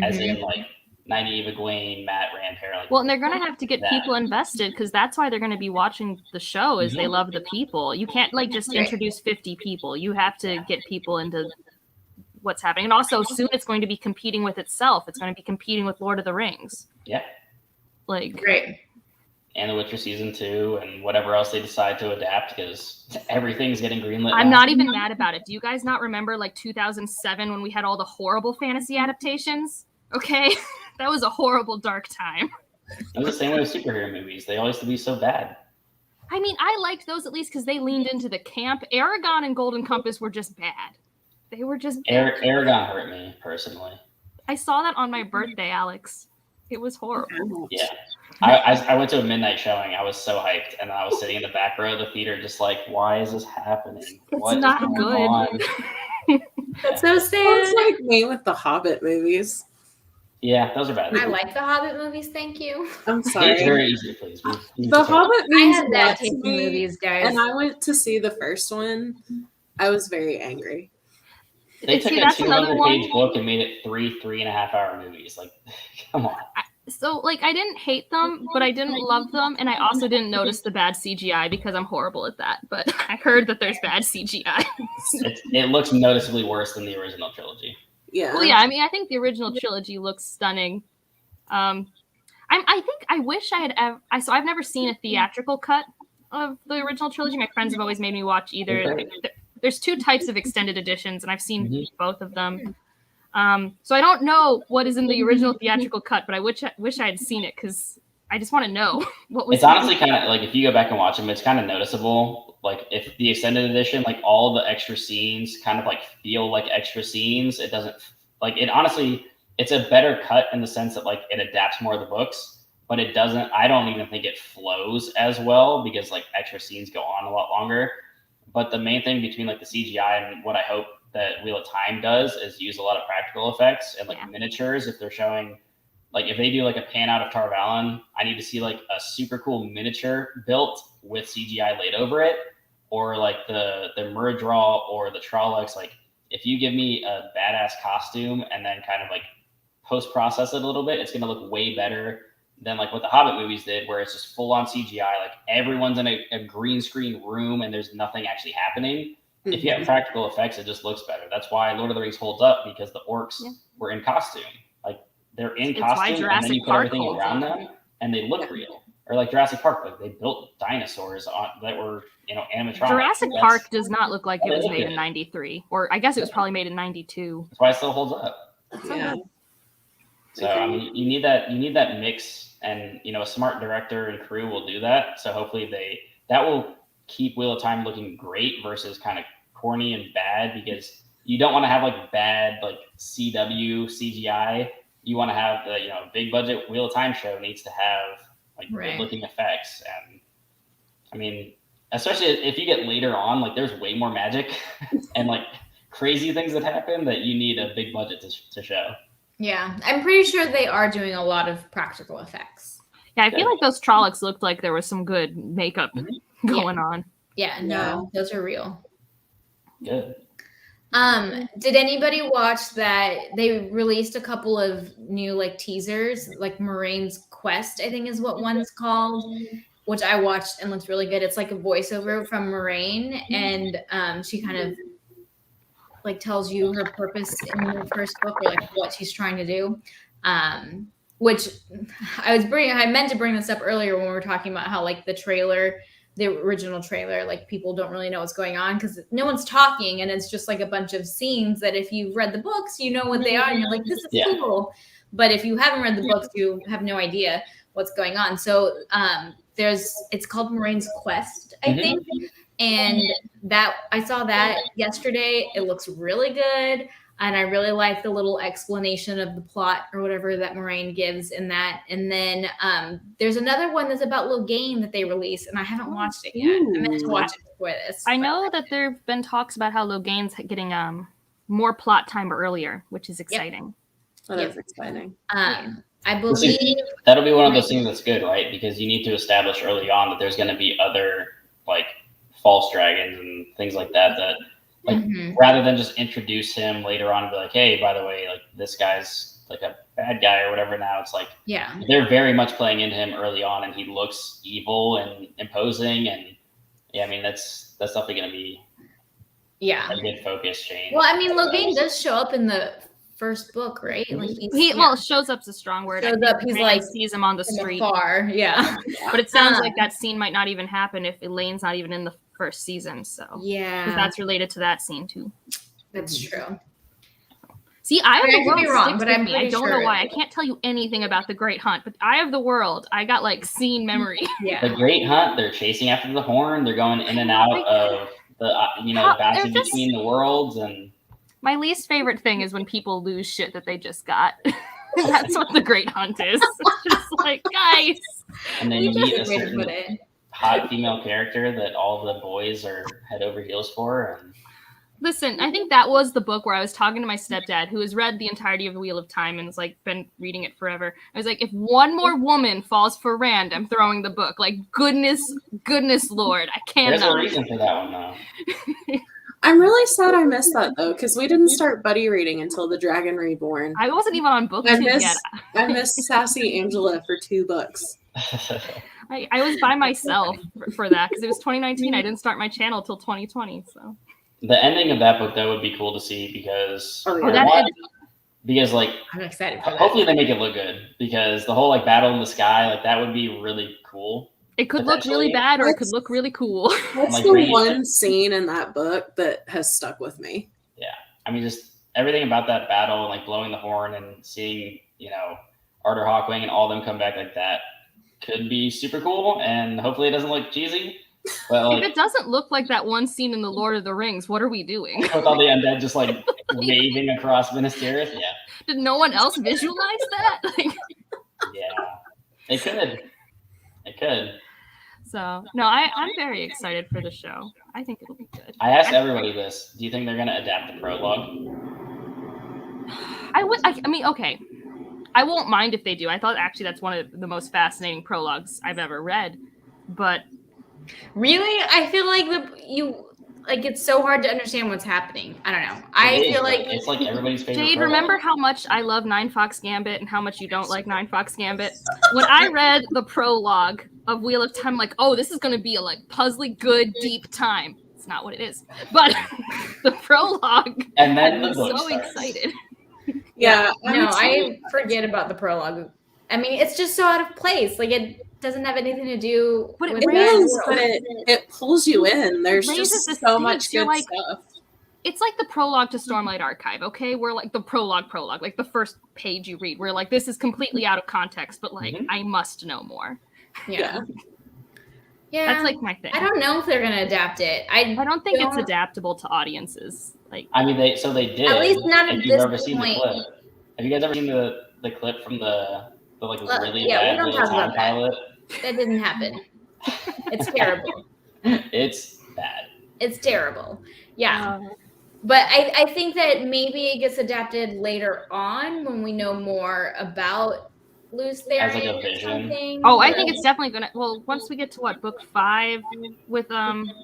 as in like Nynaeve, Egwene, Matt, Randhair. Like, well, and they're going to have to get people invested, because that's why they're going to be watching the show, is they love the people. You can't like just introduce 50 people. You have to get people into what's happening. And also soon it's going to be competing with itself. It's going to be competing with Lord of the Rings. Yeah. Like, great. And The Witcher season 2 and whatever else they decide to adapt, because everything's getting greenlit. I'm not even mad about it. Do you guys not remember like 2007 when we had all the horrible fantasy adaptations? Okay. That was a horrible dark time. It was the same way with superhero movies. They all used to be so bad. I mean, I liked those at least because they leaned into the camp. Aragon and Golden Compass were just bad. They were just bad. Aragon hurt me personally. I saw that on my birthday, Alex. It was horrible. Yeah. I went to a midnight showing. I was so hyped, and I was sitting in the back row of the theater just like, why is this happening? It's not good. That's so It's sad. like me with the Hobbit movies. Yeah, those are bad. I like the Hobbit movies. Thank you. I'm It's sorry. very easy to please. The Hobbit I means have a bad lot taste to in me, movies, guys. and I went to see the first one. I was very angry. They took See, a that's another 200-page one. book and made it 3.5-hour movies. Like, come on. So, like, I didn't hate them, but I didn't love them, and I also didn't notice the bad CGI because I'm horrible at that. But I heard that there's bad CGI. It looks noticeably worse than the original trilogy. Yeah. Well, yeah, I mean, I think the original trilogy looks stunning. I think I wish I had ever. So I've never seen a theatrical cut of the original trilogy. My friends have always made me watch either. There's two types of extended editions, and I've seen both of them. So I don't know what is in the original theatrical cut, but I wish I had seen it because I just want to know what was. It's honestly kind of like if you go back and watch them, it's kind of noticeable. Like if the extended edition, like all the extra scenes kind of like feel like extra scenes. It doesn't like it. Honestly, it's a better cut in the sense that like it adapts more of the books, but it doesn't. I don't even think it flows as well because like extra scenes go on a lot longer. But the main thing between like the CGI and what I hope that Wheel of Time does is use a lot of practical effects and like miniatures. If they're showing, like if they do like a pan out of Tar Valon, I need to see like a super cool miniature built with CGI laid over it, or like the Murdral or the Trollocs. Like if you give me a badass costume and then kind of like post process it a little bit, it's gonna look way better than like what the Hobbit movies did, where it's just full on CGI. Like everyone's in a green screen room and there's nothing actually happening. If you have practical effects, it just looks better. That's why Lord of the Rings holds up, because the orcs were in costume. Like they're in costume, and then you put everything around them, and they look real. Or like Jurassic Park, like they built dinosaurs that were animatronic. Jurassic Park does not look like it was made in '93, or I guess it was probably made in '92. That's why it still holds up. Yeah. So I mean, you need that mix, and a smart director and crew will do that. So hopefully that will keep Wheel of Time looking great versus kind of corny and bad, because you don't want to have like bad like CW CGI. You want to have the big budget Wheel of Time show needs to have like good looking effects. And I mean, especially if you get later on, like there's way more magic and like crazy things that happen that you need a big budget to show. Yeah, I'm pretty sure they are doing a lot of practical effects. Yeah, I feel like those Trollocs looked like there was some good makeup going on. Yeah, no, those are real. Good. Did anybody watch that? They released a couple of new like teasers, like Moraine's Quest, I think is what one's called, which I watched and looked really good. It's like a voiceover from Moraine, and she kind of like tells you her purpose in the first book, or like what she's trying to do. Which I meant to bring this up earlier when we were talking about how like the original trailer, like people don't really know what's going on because no one's talking, and it's just like a bunch of scenes that if you've read the books, you know what they are, and you're like, this is cool. But if you haven't read the books, you have no idea what's going on. So it's called Moraine's Quest, I think. And that I saw that yesterday. It looks really good. And I really like the little explanation of the plot or whatever that Moraine gives in that. And then there's another one that's about Logain that they released, and I haven't watched it yet. I meant to watch it before this. I know that there have been talks about how Logain's getting more plot time earlier, which is exciting. That is exciting. I believe that'll be one of those things that's good, right? Because you need to establish early on that there's going to be other like false dragons and things like that like rather than just introduce him later on and be like, hey, by the way, like this guy's like a bad guy or whatever. Now it's like they're very much playing into him early on, and he looks evil and imposing, and I mean that's definitely going to be a good focus change. Well, I mean, Logain does show up in the first book, right? Like shows up's a strong word. Shows up, he's like sees him on the street. Far, But it sounds like that scene might not even happen if Elaine's not even in the first season. So because that's related to that scene too. That's true. See, I could be wrong, but I'm I don't know why. I can't tell you anything about the Great Hunt, but Eye of the World, I got like scene memory. The Great Hunt, they're chasing after the horn. They're going in and out of the bouncing between the worlds. And my least favorite thing is when people lose shit that they just got. That's what the Great Hunt is. It's just like, guys. And then you meet a certain hot female character that all the boys are head over heels for. And Listen, I think that was the book where I was talking to my stepdad, who has read the entirety of the Wheel of Time and has like been reading it forever. I was like, if one more woman falls for Rand, I'm throwing the book. Like, goodness Lord, I There's cannot. a reason for that one, though. I'm really sad I missed that, though, because we didn't start buddy reading until The Dragon Reborn. I wasn't even on book 2 yet. I missed Sassy Angela for 2 books. I was by myself for that because it was 2019. I didn't start my channel till 2020. So The ending of that book, though, would be cool to see because because like I'm excited for that. Hopefully they make it look good because the whole like battle in the sky, like that would be really cool. It could look really bad or it could look really cool. That's Like, the one scene in that book that has stuck with me. Yeah. I mean, just everything about that battle and like blowing the horn and seeing, Arthur Hawkwing and all them come back like that could be super cool. And hopefully it doesn't look cheesy. But like, if it doesn't look like that one scene in The Lord of the Rings, what are we doing? with all the undead just like waving across Minas Tirith, yeah. Did no one else visualize that? Yeah. It could. It could. So, no, I'm very excited for the show. I think it'll be good. I asked everybody this. Do you think they're going to adapt the prologue? I mean, okay. I won't mind if they do. I thought actually that's one of the most fascinating prologues I've ever read. But really, I feel like it's so hard to understand what's happening. I don't know. I feel like it's like everybody's favorite. Jade, remember how much I love Nine Fox Gambit and how much you don't like Nine Fox Gambit? When I read the prologue of Wheel of Time, I'm like, oh, this is going to be a like puzzly, good, deep time. It's not what it is, but the prologue. And then I'm so starts. excited. Yeah. No, I forget about the prologue. I mean, it's just so out of place. Like it doesn't have anything to do But with It is, but it pulls you in. There's raises just the so stakes. much You're good like, stuff. It's like the prologue to Stormlight Archive, okay? Where like the prologue, like the first page you read, where like this is completely out of context, but like I must know more. Yeah. That's like my thing. I don't know if they're gonna adapt it. I don't think it's adaptable to audiences. Like, I mean, they did. At least not at if you've this ever seen point. the clip. Have you guys ever seen the clip from the like really we bad don't Wheel talk of Time about that. pilot? That didn't happen. It's terrible. It's bad. It's terrible. Yeah. But I think that maybe it gets adapted later on when we know more about Luce there. As like a vision. Oh, I think it's definitely gonna. Well, once we get to book 5 with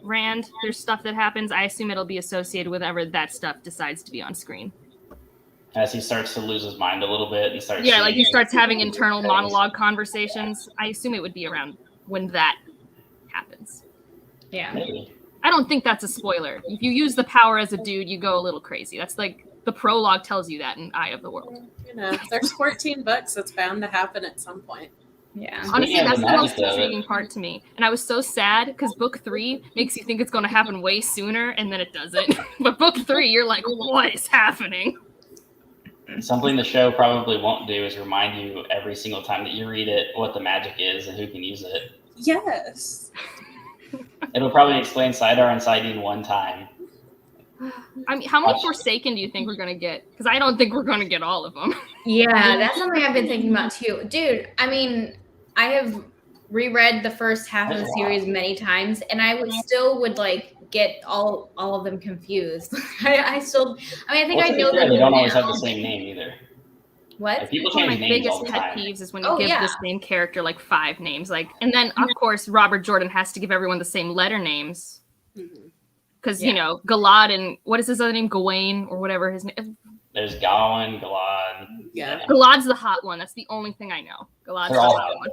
Rand, there's stuff that happens. I assume it'll be associated with whatever that stuff decides to be on screen. As he starts to lose his mind a little bit and starts. Yeah, like he starts having internal monologue conversations. I assume it would be around when that happens. Yeah. Maybe. I don't think that's a spoiler. If you use the power as a dude, you go a little crazy. That's like the prologue tells you that in Eye of the World. There's 14 books. It's bound to happen at some point. Yeah. Honestly, that's the most intriguing part to me. And I was so sad because book 3 makes you think it's going to happen way sooner, and then it doesn't. But book 3, you're like, what is happening? Something the show probably won't do is remind you every single time that you read it what the magic is and who can use it. Yes. It'll probably explain Sidar and Sidene one time. I mean, how many Forsaken do you think we're going to get? Because I don't think we're going to get all of them. Yeah, that's something I've been thinking about too. Dude, I mean, I have reread the first half of the series many times, and I would like get all of them confused. I think I know that they don't always have the same name either. What? Like, people One of change my names all biggest the pet time. peeves is when you give the same character like 5 names. Like, and then of course Robert Jordan has to give everyone the same letter names. Because Galad and what is his other name? Gawain or whatever his name. There's Gawain, Galad. Yeah. Galad's the hot one. That's the only thing I know. Galad's the hot one.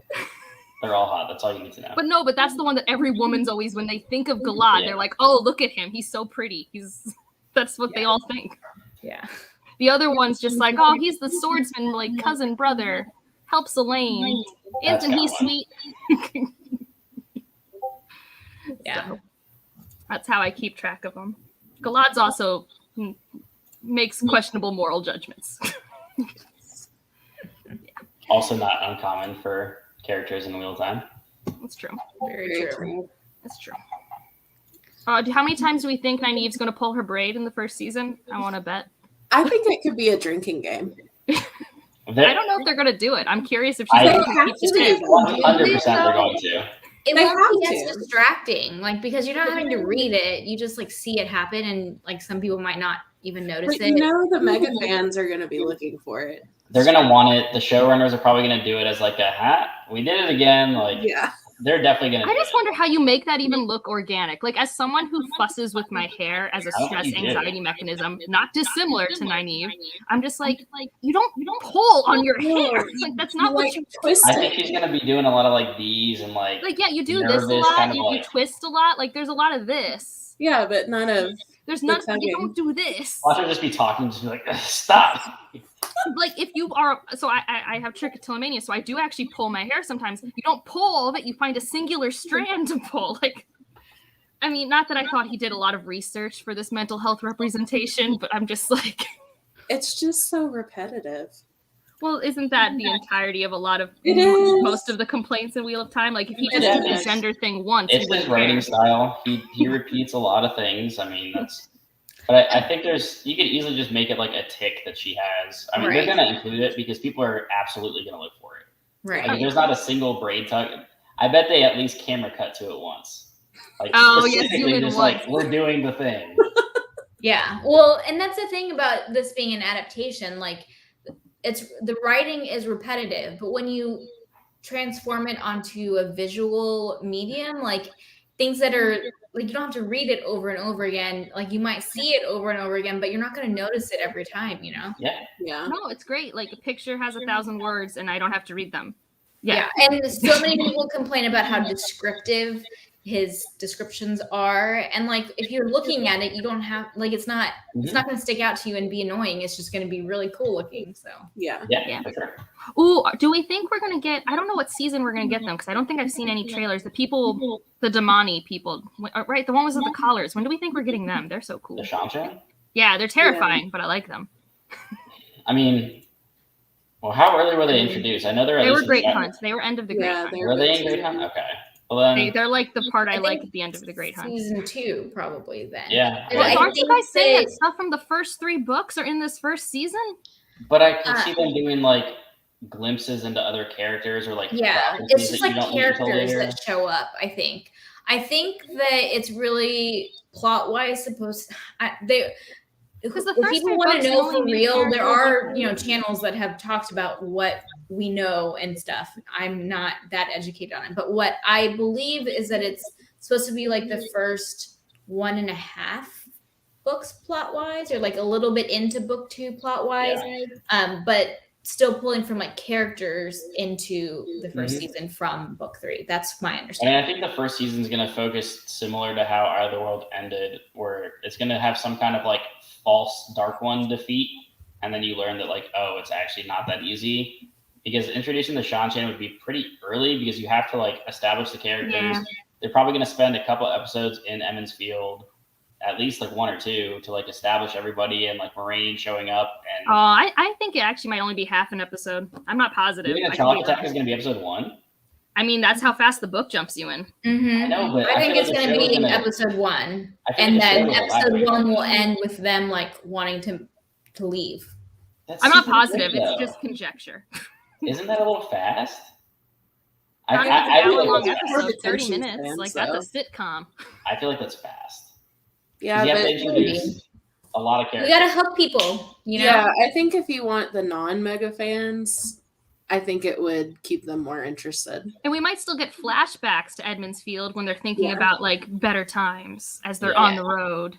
They're all hot. That's all you need to know. But that's the one that every woman's always, when they think of Galad, they're like, oh, look at him. He's so pretty. That's what they all think. Yeah. The other one's just like, oh, he's the swordsman, like cousin brother, helps Elaine. Isn't he sweet? Yeah. So, that's how I keep track of them. Galad's also makes questionable moral judgments. Also not uncommon for characters in Wheel of Time. That's true. Very true. That's true. How many times do we think Nynaeve's going to pull her braid in the first season? I want to bet. I think it could be a drinking game. I don't know if they're going to do it. I'm curious if she's going to keep the 100% they're going to. it They won't be have as to. distracting, like, because you're not having to read it. You just like see it happen, and like some people might not even notice But it. you know the mega fans are going to be looking for it. They're gonna want it. The showrunners are probably gonna do it as like a hat. We did it again. Like, Yeah. they're definitely gonna. I do just it. wonder how you make that even look organic. Like, as someone who fusses with my hair as a I don't stress think you do. anxiety mechanism, not dissimilar to Nynaeve, I'm just like you don't pull on your hair. Like, that's not what you twist I it. think she's gonna be doing a lot of like these and like like. Yeah, you do this a nervous lot. kind of You like. twist a lot. Like, there's a lot of this. Yeah, but none of There's none. You tugging. don't do this. Watch her just be talking, just be like, stop. Like, if you are, so I have trichotillomania, so I do actually pull my hair sometimes. You don't pull all of it, you find a singular strand to pull. Like, I mean, not that I thought he did a lot of research for this mental health representation, but I'm just like, It's just so repetitive. well, isn't that the entirety of a lot of It is. most of the complaints in Wheel of Time? Like, if he It just did the is. gender thing once, he It's his wouldn't writing care. style. He repeats a lot of things. I mean, that's. But I think you could easily just make it like a tick that she has. I mean, Right. they're gonna include it because people are absolutely gonna look for it. Right. Like, there's not a single braid tuck. I bet they at least camera cut to it once. Like, Oh, yeah, specifically zoom in just once. like, we're doing the thing. Yeah. Well, and that's the thing about this being an adaptation. Like, the writing is repetitive, but when you transform it onto a visual medium, like things that are like, you don't have to read it over and over again. Like, you might see it over and over again, but you're not going to notice it every time, you know? Yeah. Yeah. No, it's great. Like, a picture has 1,000 words and I don't have to read them. Yeah. And so many people complain about how descriptive his descriptions are. And like, if you're looking at it, you don't have, like, it's not going to stick out to you and be annoying. It's just going to be really cool looking. So Yeah. Yeah, for sure. Ooh, do we think we're going to get, I don't know what season we're going to get them, because I don't think I've seen any trailers. The Damani people, right? The one was with the collars. When do we think we're getting them? They're so cool. The Shamsha? Yeah, they're terrifying, but I like them. I mean, well, how early were they introduced? I know they're at They were least in Great China. Hunt. They were end of the Great Yeah, Hunt. they Were they in Great Hunt? Okay. Well then, They're like the part I I like think at the end of the Great Hunt. season 2, probably then. yeah. And Well, I aren't you think guys saying that that- stuff from the first 3 books are in this first season? But I can see them doing like glimpses into other characters or like Yeah, prophecies it's just that you like don't meet until characters later. that show up. I think that it's really plot wise supposed. Because the If first people 3 want books, to the know only for new real, there characters are channels that have talked about what we know and stuff. I'm not that educated on it, but what I believe is that it's supposed to be like the first 1.5 books plot wise, or like a little bit into book 2 plot wise, but still pulling from like characters into the first season from book 3. That's my I mean, understanding. I think the first season is going to focus similar to how Out of the World ended, where it's going to have some kind of like false Dark One defeat, and then you learn that like, oh, it's actually not that easy. Because introducing the Shan-Chan would be pretty early because you have to like establish the characters. Yeah. They're probably going to spend a couple episodes in Emmons Field, at least like 1 or 2, to like establish everybody and like Moraine showing up. And I think it actually might only be half an episode. I'm not positive. you think I the could Chalk be Attack wrong. is going to be episode 1? I mean, that's how fast the book jumps you in. Mhm. I know, but I think feel it's like the going to show is be gonna- episode 1, I feel and like the show then will episode elaborate. 1 will end with them like wanting to leave. That's I'm not super positive. quick, It's though. just conjecture. Isn't that a little fast? Not even I an feel like hour-long that's fast. episode, 30 Attention minutes. span, Like, so. that's a sitcom. I feel like that's fast. Yeah, You have to but introduce a lot of You characters. got to hook people, you know? yeah, I think if you want the non-mega fans, I think it would keep them more interested. And we might still get flashbacks to Edmonds Field when they're thinking Yeah. about like better times as they're Yeah. on the road.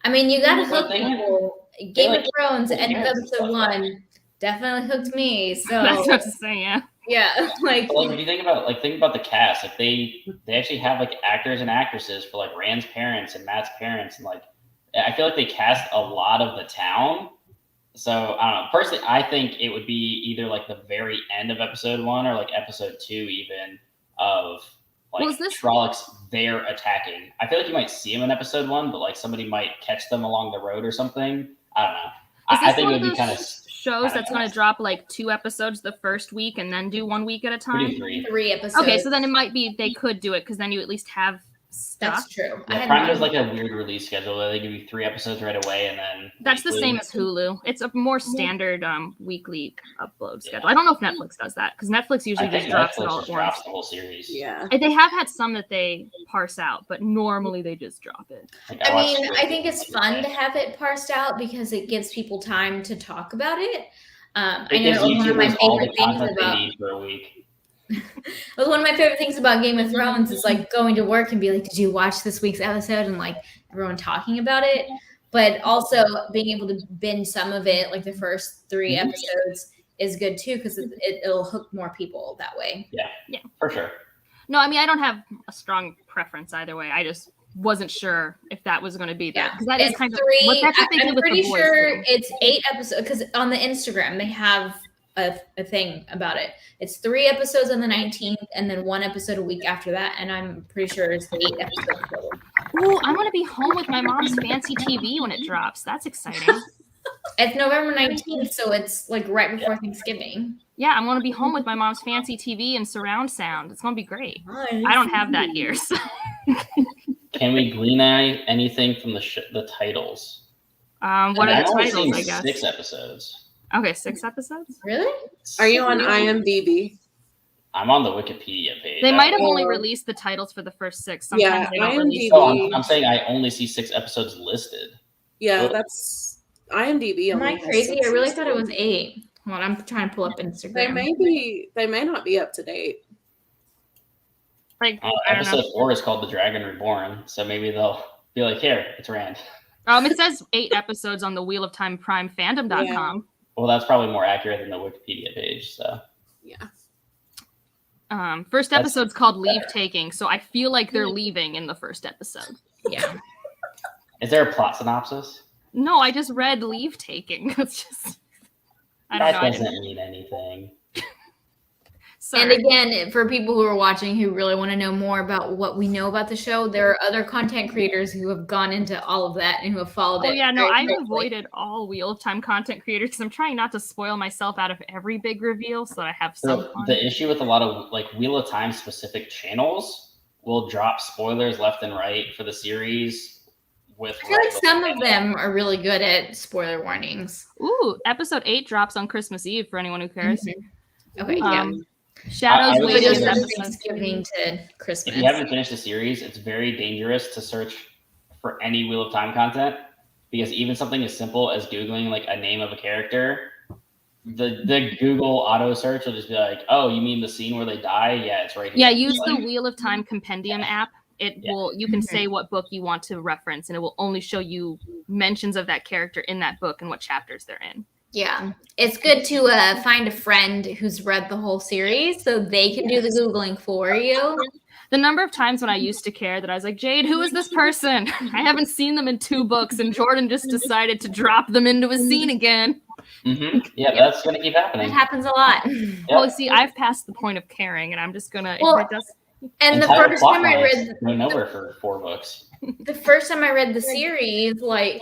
I mean, you got to Well, hook they- people. they Game like of Thrones, the end of parents and episode stuff, 1, definitely hooked me. So That's what to say, yeah. yeah, like But, like if you think about the cast, like they actually have like actors and actresses for like Rand's parents and Matt's parents, and like I feel like they cast a lot of the town. So I don't know. Personally, I think it would be either like the very end of episode 1 or like episode 2 even of like Well, is this- Trollocs there attacking. I feel like you might see them in episode 1, but like somebody might catch them along the road or something. I don't know. Is I this think one it of would be those kind of shows that's going to drop like 2 episodes the first week and then do 1 week at a we do time? 3. 3 episodes. Okay, so then it might be they could do it because then you at least have stuff. That's true. Yeah, Prime does like a weird release schedule where they give you 3 episodes right away, and then that's the same as Hulu. It's a more standard weekly upload schedule. I don't know if Netflix does that because Netflix usually I think just drops Netflix it all just at once. drops the whole series. Yeah. They have had some that they parse out, but normally they just drop it. Like, I watched mean, I think Squid it's Game fun the to other day. have it parsed out because it gives people time to talk about it. I It know gives that was one of my YouTubers all the favorite things content they about need for a week. It was one of my favorite things about Game of Thrones is like going to work and be like, did you watch this week's episode? And like everyone talking about it. But also being able to binge some of it, like the first 3 Mhm. episodes, is good too because it'll hook more people that way. Yeah. For sure. No, I mean, I don't have a strong preference either way. I just wasn't sure if that was going to be Yeah, because that is it's kind of 3. that's what they did I'm with pretty The Boys, sure too. it's 8 episodes because on the Instagram they have a thing about it. It's 3 episodes on the 19th and then 1 episode a week after that, and I'm pretty sure it's 8 episodes total. Ooh, I'm going to be home with my mom's fancy TV when it drops. That's exciting. It's November 19th, so it's like right before Thanksgiving. Yeah, I'm going to be home with my mom's fancy TV and surround sound. It's going to be great. I don't have that here. So. Can we glean anything from the titles? What are the I've only titles, seen I guess? 6 episodes. Okay, 6 episodes? Really? Are you on IMDb? I'm on the Wikipedia page. They might have only Or- released the titles for the first 6. Sometimes Yeah, they don't release IMDb. Oh, I'm saying I only see 6 episodes listed. Yeah, Oh. that's IMDb. Am only I has crazy? 6 I really thought it listed. was 8. Hold on, I'm trying to pull up They Instagram. may not be up to date. Like, I don't know. Episode 4 is called The Dragon Reborn, so maybe they'll be like, here, it's Rand. It says 8 episodes on the Wheel of Time Prime fandom.com. Well, that's probably more accurate than the Wikipedia page, so. Yeah. First That's episode's called Leave better. Taking, so I feel like they're leaving in the first episode. Yeah. Is there a plot synopsis? No, I just read Leave Taking. It's just I don't That know. I doesn't didn't- mean anything. And Sorry. again, for people who are watching who really want to know more about what we know about the show, there are other content creators who have gone into all of that and who have followed Oh it. yeah, no, very I've closely. avoided all Wheel of Time content creators because I'm trying not to spoil myself out of every big reveal, so that I have some So fun. the issue with a lot of like Wheel of Time specific channels will drop spoilers left and right for the series. I feel like some of them are really good at spoiler warnings. Ooh, episode 8 drops on Christmas Eve for anyone who cares. Okay, yeah. Shadows I would Wait say is that- episode Thanksgiving to Christmas. If you haven't finished the series, it's very dangerous to search for any Wheel of Time content because even something as simple as Googling like a name of a character, the Google auto search will just be like, oh, you mean the scene where they die? Yeah, it's right here. Yeah, use Like, the Wheel of Time compendium app. You can say what book you want to reference and it will only show you mentions of that character in that book and what chapters they're in. Yeah, it's good to find a friend who's read the whole series so they can do the Googling for you. The number of times when I used to care that I was like, Jade, who is this person? I haven't seen them in 2 books, and Jordan just decided to drop them into a scene again. Yeah, that's gonna keep happening. It happens a lot. Well, see, I've passed the point of caring, and I'm just gonna. Well, if it does, And the Entire first plot time I lines read go nowhere for 4 books. the first time I read the series, like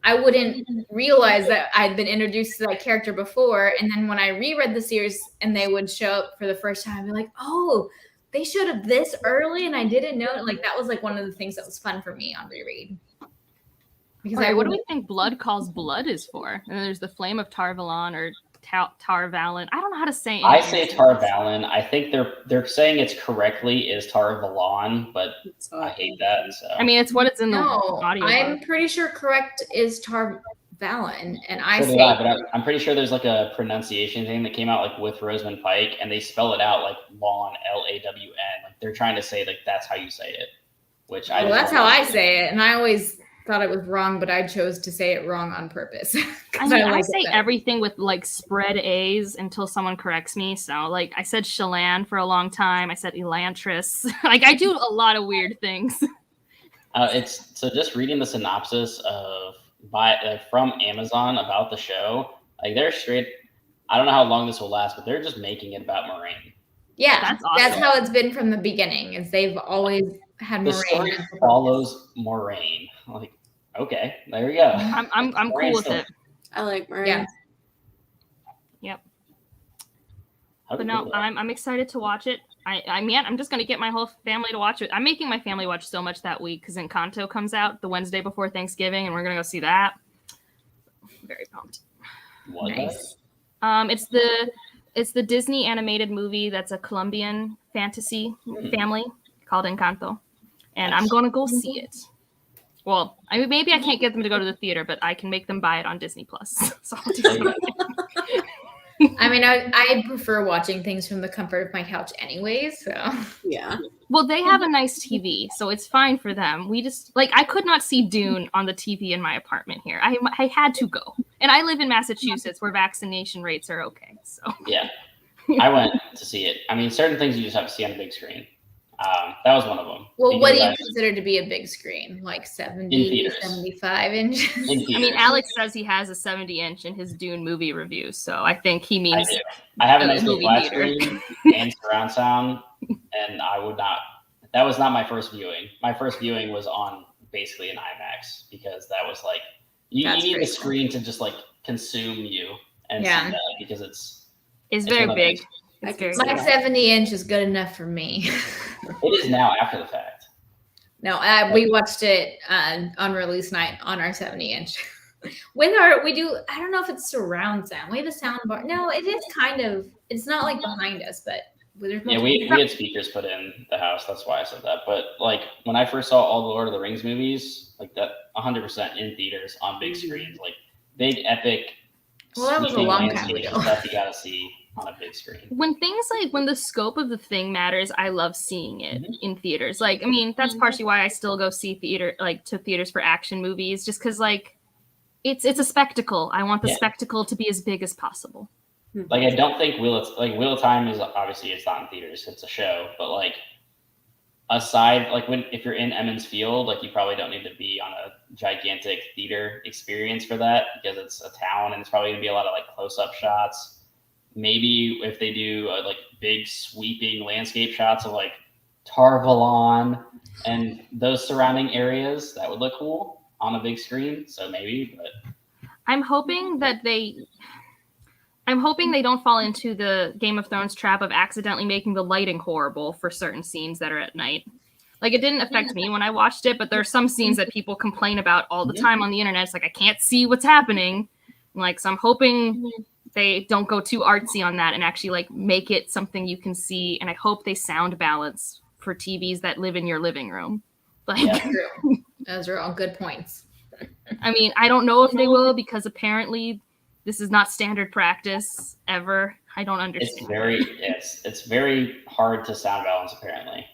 I wouldn't realize that I'd been introduced to that character before. And then when I reread the series and they would show up for the first time, I'd be like, oh, they showed up this early and I didn't know it. Like that was like one of the things that was fun for me on reread. Because okay, what do we think Blood Calls Blood is for? And then there's the Flame of Tarvalon or Tarvalon. I don't know how to say it. I say Tarvalon. I think they're saying it's correctly is Tarvalon, but I hate that. So I mean, it's what it's in the No, audio. I'm pretty sure correct is Tarvalon. And I so did say I, but I'm pretty sure there's like a pronunciation thing that came out like with Rosamund Pike, and they spell it out like Lawn, L-A-W-N. Like they're trying to say like that's how you say it, which I. well, just that's don't how I like. say it. And I always thought it was wrong, but I chose to say it wrong on purpose. I mean, I like say it better. everything with like spread A's until someone corrects me. So, like, I said Chelan for a long time. I said Elantris. Like, I do a lot of weird things. It's so just reading the synopsis of from Amazon about the show. Like they're straight. I don't know how long this will last, but they're just making it about Moraine. Yeah, That's that's awesome. how it's been from the beginning. Is they've always had The story Moraine. follows Moraine. Like, okay, there we go. I'm cool Moraine's with still- it. I like Marie. Yeah. Yep. How But cool no, is that? I'm excited to watch it. I'm just gonna get my whole family to watch it. I'm making my family watch so much that week because Encanto comes out the Wednesday before Thanksgiving, and we're gonna go see that. Very pumped. What? Nice. It's the Disney animated movie that's a Colombian fantasy family called Encanto, and I'm gonna go see it. Well, I mean, maybe I can't get them to go to the theater, but I can make them buy it on Disney Plus. So I'll do that. I mean, I prefer watching things from the comfort of my couch anyway, so. Yeah. Well, they have a nice TV, so it's fine for them. We just, like, I could not see Dune on the TV in my apartment here. I had to go. And I live in Massachusetts where vaccination rates are okay, so. Yeah. I went to see it. I mean, certain things you just have to see on the big screen. That was one of them. Well, what do you consider to be a big screen? Like 70, theaters. 75 inches? I mean, Alex says he has a 70-inch in his Dune movie review, so I think he means I have a nice movie flat theater. screen and surround sound, and I would not. That was not my first viewing. My first viewing was on basically an IMAX because that was like you need the screen to just like consume you and see that because it's very big. My 70-inch is good enough for me. It is now after the fact. No, we watched it on release night on our 70-inch. I don't know if it's surround sound. We have a sound bar. No, it is kind of, it's not like behind us, but there's we had speakers put in the house. That's why I said that. But like when I first saw all the Lord of the Rings movies, like that 100% in theaters on big screens, like big epic. Well, that was a long time ago. Stuff you gotta see on a big screen. When the scope of the thing matters, I love seeing it in theaters. Like, I mean, that's partially why I still go see theaters for action movies, just because like it's a spectacle. I want the spectacle to be as big as possible. Like, I don't think Wheel of Time is obviously it's not in theaters, it's a show, but like aside, like if you're in Emmons Field, like you probably don't need to be on a gigantic theater experience for that because it's a town and it's probably gonna be a lot of like close-up shots. Maybe if they do like big sweeping landscape shots of like Tarvalon and those surrounding areas, that would look cool on a big screen. So maybe, but I'm hoping they don't fall into the Game of Thrones trap of accidentally making the lighting horrible for certain scenes that are at night. Like, it didn't affect me when I watched it, but there are some scenes that people complain about all the time on the internet. It's like, I can't see what's happening. Like, so I'm hoping they don't go too artsy on that and actually like make it something you can see. And I hope they sound balance for TVs that live in your living room. Like, those are all good points. I mean, I don't know if they will because apparently this is not standard practice ever. I don't understand. It's very hard to sound balance apparently.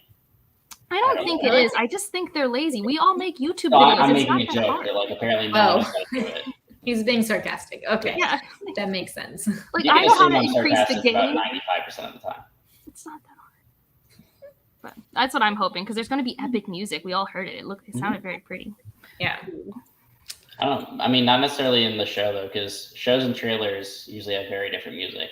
I don't think it is. I just think they're lazy. We all make YouTube No, videos. I'm It's making not a that joke, hard. but like apparently no one else does it. He's being sarcastic. Okay. Yeah. That makes sense. Like, I know how to increase the gain. About 95% of the time. It's not that hard. But that's what I'm hoping, because there's going to be epic music. We all heard it. It sounded very pretty. Yeah. I mean, not necessarily in the show though, because shows and trailers usually have very different music.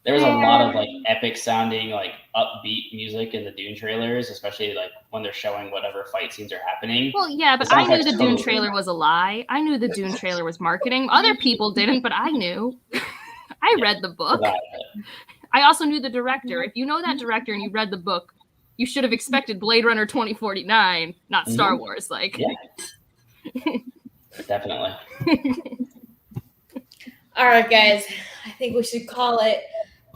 There was a lot of like epic sounding, like upbeat music in the Dune trailers, especially like when they're showing whatever fight scenes are happening. Well, yeah, but I knew the Dune trailer was a lie. I knew the Dune trailer was marketing. Other people didn't, but I knew. I read the book. I also knew the director. If you know that director and you read the book, you should have expected Blade Runner 2049, not Star Wars. Like, definitely. All right, guys. I think we should call it.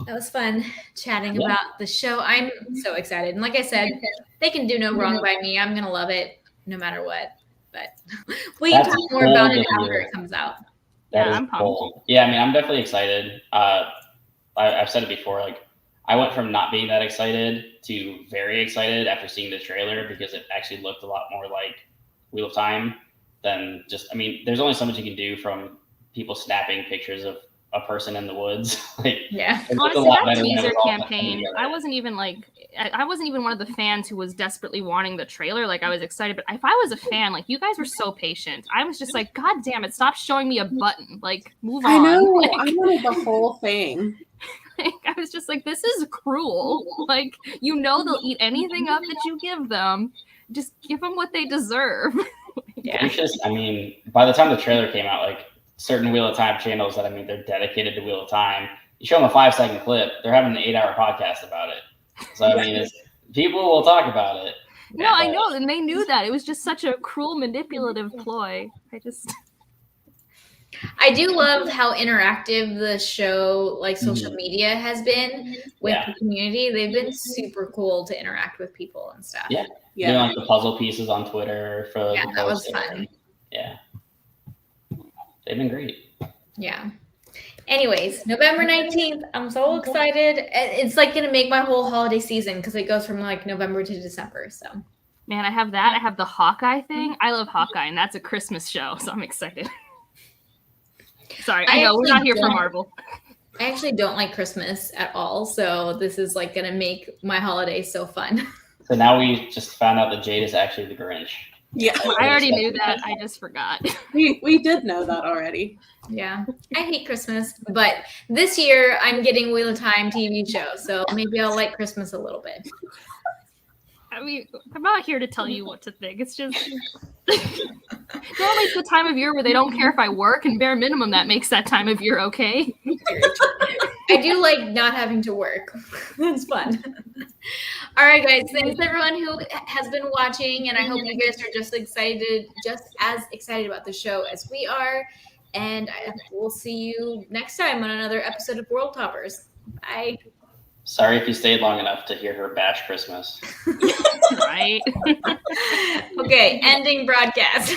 That was fun chatting about the show. I'm so excited. And like I said, they can do no wrong by me. I'm going to love it no matter what. But we can talk more about it after it comes out. I'm pumped. Yeah, I mean, I'm definitely excited. I've said it before. Like, I went from not being that excited to very excited after seeing the trailer because it actually looked a lot more like Wheel of Time than just, I mean, there's only so much you can do from people snapping pictures of a person in the woods. Like, honestly, that teaser campaign, I wasn't even one of the fans who was desperately wanting the trailer. Like, I was excited, but if I was a fan, like, you guys were so patient. I was just like, God damn it, stop showing me a button. Like, move on. I know. Like, I wanted the whole thing. Like, I was just like, this is cruel. Like, you know they'll eat anything up that you give them. Just give them what they deserve. It's just, I mean, by the time the trailer came out, like, certain Wheel of Time channels that, I mean, they're dedicated to Wheel of Time. You show them a 5-second clip, they're having an 8-hour podcast about it. So I mean, people will talk about it. No, I know, and they knew that. It was just such a cruel, manipulative ploy. I do love how interactive the show, like social media, has been with the community. They've been super cool to interact with people and stuff. Yeah. Doing like the puzzle pieces on Twitter for the that was fun. Yeah. They've been great. Yeah. Anyways, November 19th. I'm so excited. It's like going to make my whole holiday season because it goes from like November to December. So, man, I have that. I have the Hawkeye thing. I love Hawkeye, and that's a Christmas show, so I'm excited. Sorry, I know we're not here for Marvel. I actually don't like Christmas at all, so this is like going to make my holiday so fun. So now we just found out that Jade is actually the Grinch. Yeah, I already knew that. I just forgot. We did know that already. Yeah, I hate Christmas, but this year I'm getting Wheel of Time TV show, so maybe I'll like Christmas a little bit. I mean, I'm not here to tell you what to think. It's just normally it's the time of year where they don't care if I work, and bare minimum that makes that time of year okay. I do like not having to work. It's fun. All right, guys. Thanks everyone who has been watching, and I hope you guys are just as excited about the show as we are. And we'll see you next time on another episode of World Toppers. Bye. Sorry if you stayed long enough to hear her bash Christmas. Right. Okay, ending broadcast.